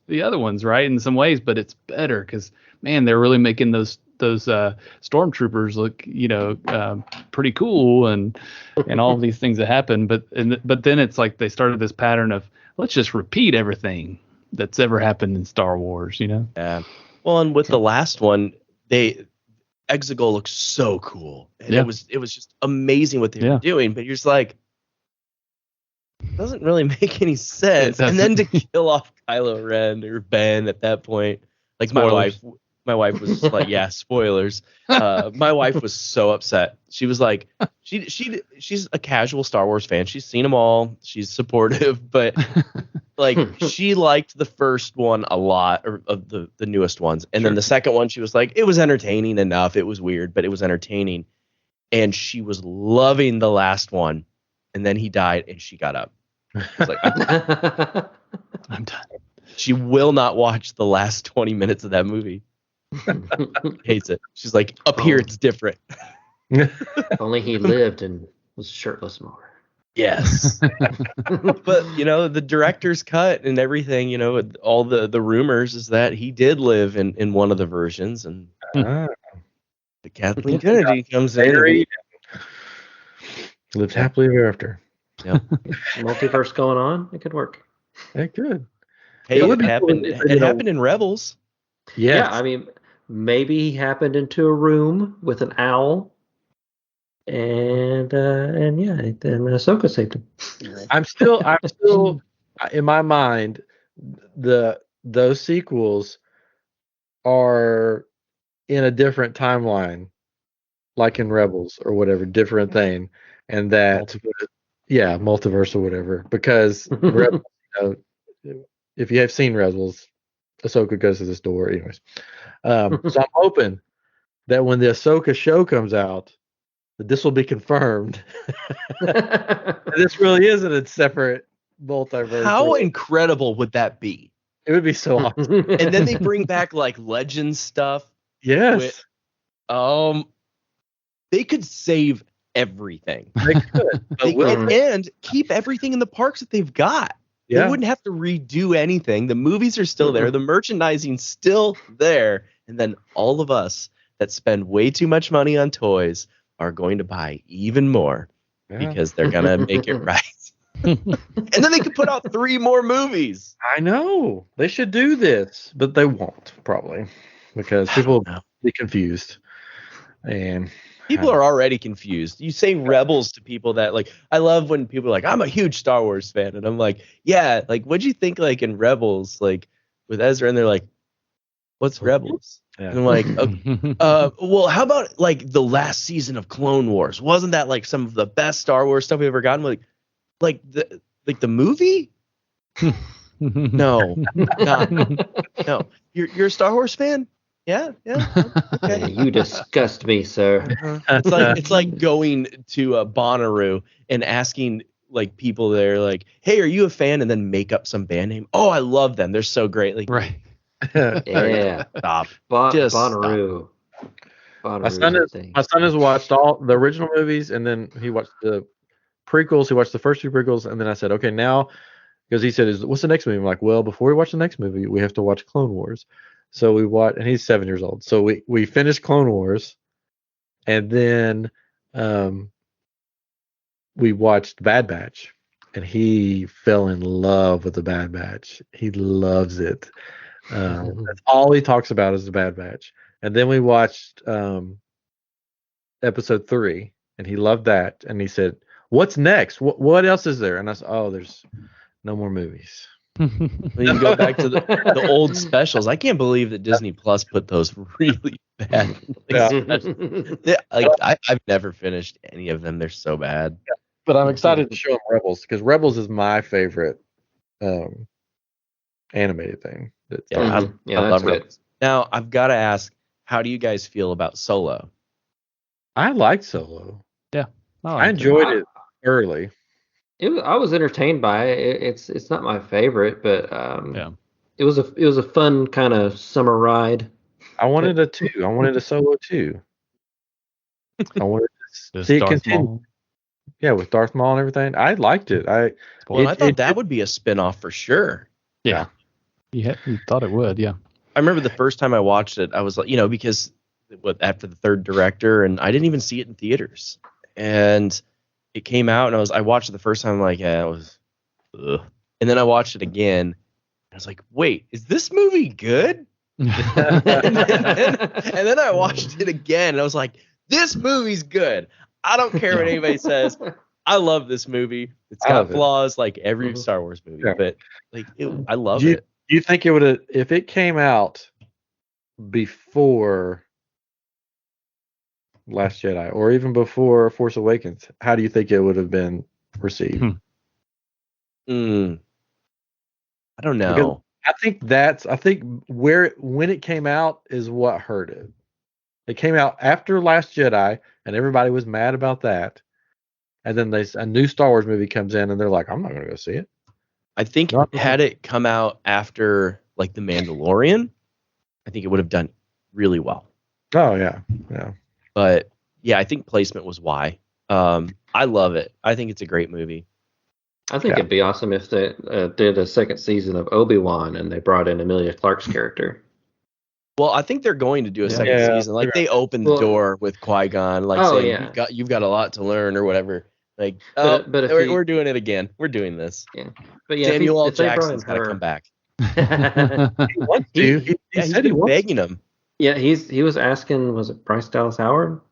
the other ones, right? In some ways, but it's better because, man, they're really making those stormtroopers look, pretty cool and all of these things that happen. But then it's like they started this pattern of let's just repeat everything that's ever happened in Star Wars, Yeah. Well, and with the last one, Exegol looks so cool. And it was just amazing what they were doing, but you're just like, it doesn't really make any sense. And then to kill off Kylo Ren or Ben at that point, like spoilers. My wife was like, yeah, spoilers. My wife was so upset. She was like, she's a casual Star Wars fan. She's seen them all. She's supportive, but like she liked the first one a lot, or of the newest ones. And then the second one, she was like, it was entertaining enough. It was weird, but it was entertaining. And she was loving the last one. And then he died and she got up. I was like, I'm done. She will not watch the last 20 minutes of that movie. Hates it. She's like, up here it's different. Only he lived and was shirtless more. Yes. But the director's cut and everything, all the rumors is that he did live in one of the versions, and the Kathleen Kennedy comes in. Lived happily ever after. Yeah. Multiverse going on. It could work. It could. Hey, it happened. It happened in Rebels. Yes. Yeah, I mean, maybe he happened into a room with an owl, and Ahsoka saved him. I'm still in my mind, those sequels are in a different timeline, like in Rebels or whatever, different thing, and that multiverse or whatever, because Rebels, if you have seen Rebels, Ahsoka goes to this door anyways. So I'm hoping that when the Ahsoka show comes out, that this will be confirmed. This really isn't a separate multiverse. How incredible would that be? It would be so awesome. And then they bring back like legend stuff. Yes. They could save everything. They could. And keep everything in the parks that they've got. Yeah. They wouldn't have to redo anything. The movies are still there. The merchandising's still there. And then all of us that spend way too much money on toys are going to buy even more because they're going to make it right. And then they could put out 3 more movies. I know. They should do this, but they won't probably because people will be confused. And people are already confused. You say Rebels to people that like, I love when people are like, I'm a huge Star Wars fan. And I'm like, yeah, like, what'd you think like in Rebels, like with Ezra? And they're like, what's Rebels? Yeah. And I'm like, well, how about like the last season of Clone Wars? Wasn't that like some of the best Star Wars stuff we've ever gotten? Like the movie? No, no. You're a Star Wars fan? Yeah. Okay. You disgust me, sir. It's like going to Bonnaroo and asking like people there, like, "Hey, are you a fan?" And then make up some band name. Oh, I love them. They're so great. Like, right. Yeah. Stop. Just Bonnaroo. My son has watched all the original movies, and then he watched the prequels. He watched the first 2 prequels, and then I said, "Okay, now," because he said, "What's the next movie?" I'm like, "Well, before we watch the next movie, we have to watch Clone Wars." So we watched, and he's 7 years old. So we finished Clone Wars, and then we watched Bad Batch, and he fell in love with the Bad Batch. He loves it. That's all he talks about is the Bad Batch. And then we watched episode 3, and he loved that. And he said, "What's next? What else is there?" And I said, "Oh, there's no more movies." When you go back to the old specials, I can't believe that Disney Plus put those really bad. I've never finished any of them. They're so bad. Yeah. But I'm excited to show him Rebels because Rebels is my favorite animated thing. Yeah, I that's love good. Rebels. Now I've got to ask, how do you guys feel about Solo? I liked Solo. Yeah, I enjoyed it early. I was entertained by it. It's not my favorite, but Yeah. it was a fun kind of summer ride. I wanted a 2. I wanted a Solo 2. I wanted to see it Darth continue. Maul. Yeah, with Darth Maul and everything. I liked it. I thought that would be a spinoff for sure. Yeah. You thought it would, yeah. I remember the first time I watched it, I was like, because after the third director, and I didn't even see it in theaters. And it came out, and I watched it the first time, like, yeah, it was, ugh. And then I watched it again, and I was like, wait, is this movie good? and then I watched it again, and I was like, this movie's good. I don't care what anybody says. I love this movie. It's got flaws like every Star Wars movie, but like I love it. Do you think it would have, if it came out before Last Jedi or even before Force Awakens, how do you think it would have been received? I don't know. Because I think when it came out is what hurt it. It came out after Last Jedi, and everybody was mad about that. And then a new Star Wars movie comes in, and they're like, "I'm not going to go see it." I think had it come out after like The Mandalorian, I think it would have done really well. Oh yeah. But yeah, I think placement was why. I love it. I think it's a great movie. I think it'd be awesome if they did a second season of Obi-Wan and they brought in Emilia Clarke's character. Well, I think they're going to do a second season. Like they opened the door with Qui-Gon, like saying you've got a lot to learn or whatever. Like, but we're doing it again. We're doing this. Yeah, but yeah, Samuel L. Jackson's got to come back. He wants to. He said he was begging him. Yeah, he was asking. Was it Bryce Dallas Howard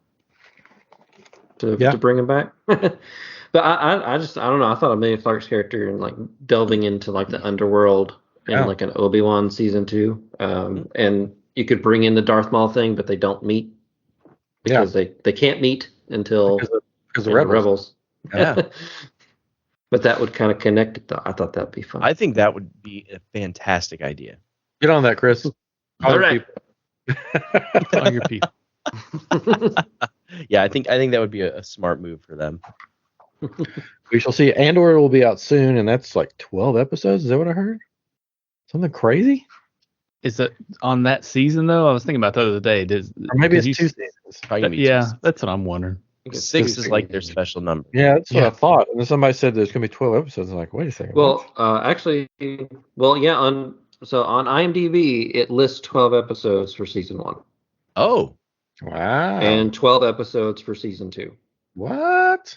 to bring him back? But I don't know. I thought Emilia Clarke's character and like delving into like the underworld and like an Obi-Wan season 2, and you could bring in the Darth Maul thing, but they don't meet because they can't meet until because the Rebels. Yeah. But that would kind of connect it, though. I thought that'd be fun. I think that would be a fantastic idea. Get on that, Chris. All right. Call your people. Yeah, I think that would be a smart move for them. We shall see. Andor will be out soon, and that's like 12 episodes. Is that what I heard? Something crazy? Is it on that season though? I was thinking about that the other day. Or maybe it's 2 seasons. That's what I'm wondering. 6 is like their special number. Yeah, that's what I thought. And then somebody said there's gonna be 12 episodes. I'm like, wait a second. Well, actually, on IMDb it lists 12 episodes for season 1. Oh, wow! And 12 episodes for season 2. What?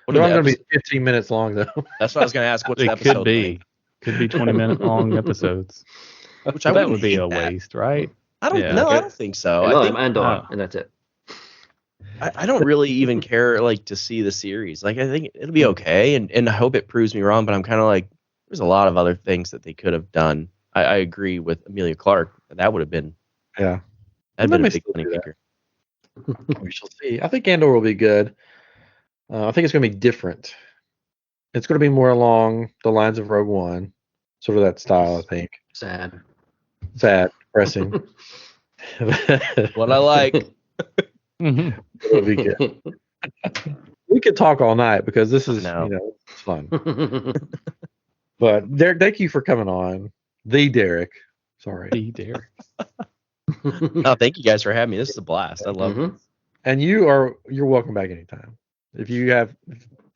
They're not gonna be 15 minutes long though. That's what I was gonna ask. What's the episode? Could be 20-minute long episodes. Which that would be a waste, right? I don't know. I don't think so. I think Andor, and that's it. I don't really even care like to see the series. Like I think it'll be okay, and I hope it proves me wrong. But I'm kind of like, there's a lot of other things that they could have done. I agree with Emilia Clarke. That would have been that'd been a big money maker. We shall see. I think Andor will be good. I think it's going to be different. It's going to be more along the lines of Rogue One, sort of that style. I think. Sad, depressing. What I like. It'll be good. We could talk all night because this is it's fun. But Derek, thank you for coming on. The Derek. No, thank you guys for having me. This is a blast. I love it. And you're welcome back anytime. If you have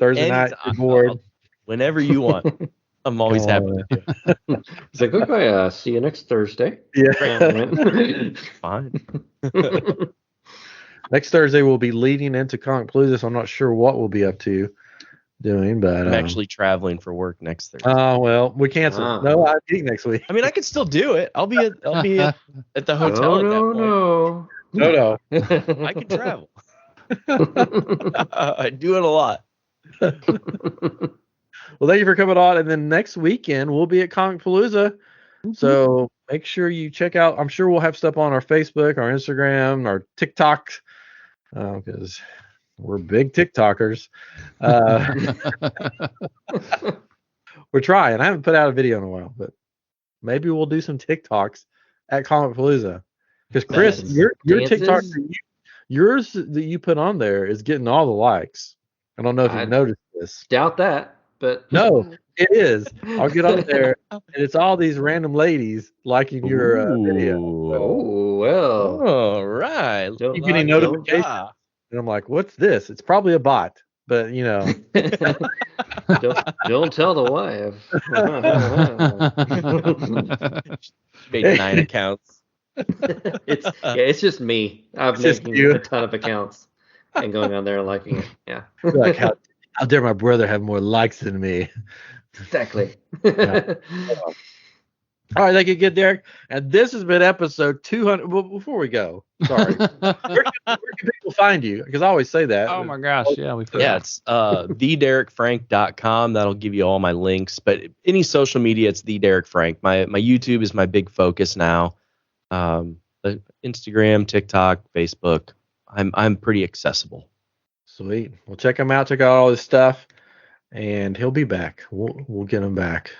Thursday night, you're bored. Whenever you want. I'm always happy to do it. It's like, okay, see you next Thursday. Yeah. Fine. Next Thursday we'll be leading into Comic Palooza, so I'm not sure what we'll be up to doing, but I'm actually traveling for work next Thursday. Oh well, we cancel. No, I'm geek next week. I mean, I could still do it. I'll be at the hotel at that point. No. I can travel. I do it a lot. Well, thank you for coming on. And then next weekend we'll be at Comic Palooza. So make sure you check out. I'm sure we'll have stuff on our Facebook, our Instagram, our TikTok, because we're big TikTokers. We're trying. I haven't put out a video in a while, but maybe we'll do some TikToks at Comic Palooza. Because Chris, your TikTok, yours that you put on there is getting all the likes. I don't know if you've noticed this. Doubt that, but no, it is. I'll get up there, and it's all these random ladies liking your video. Oh well. All right. You getting notifications, and I'm like, "What's this?" It's probably a bot, but don't tell the wife. Made 9 accounts. It's just me. I'm making a ton of accounts and going on there and liking it. Yeah. Like how dare my brother have more likes than me? Exactly. Yeah. All right, thank you, good Derek. And this has been episode 200. Well, before we go, sorry, where can people find you? Because I always say that. Oh my gosh, yeah, we forgot. Yeah, it's thederekfrank.com. That'll give you all my links. But any social media, it's the Derek Frank. My YouTube is my big focus now. Instagram, TikTok, Facebook. I'm pretty accessible. Sweet. Well, check him out. Check out all his stuff, and he'll be back. We'll get him back.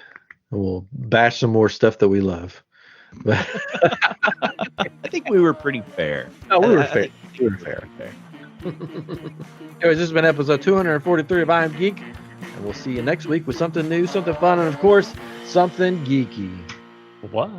We'll bash some more stuff that we love. I think we were pretty fair. No, we were fair. We were fair. Anyways, this has been episode 243 of I Am Geek, and we'll see you next week with something new, something fun, and of course, something geeky. What?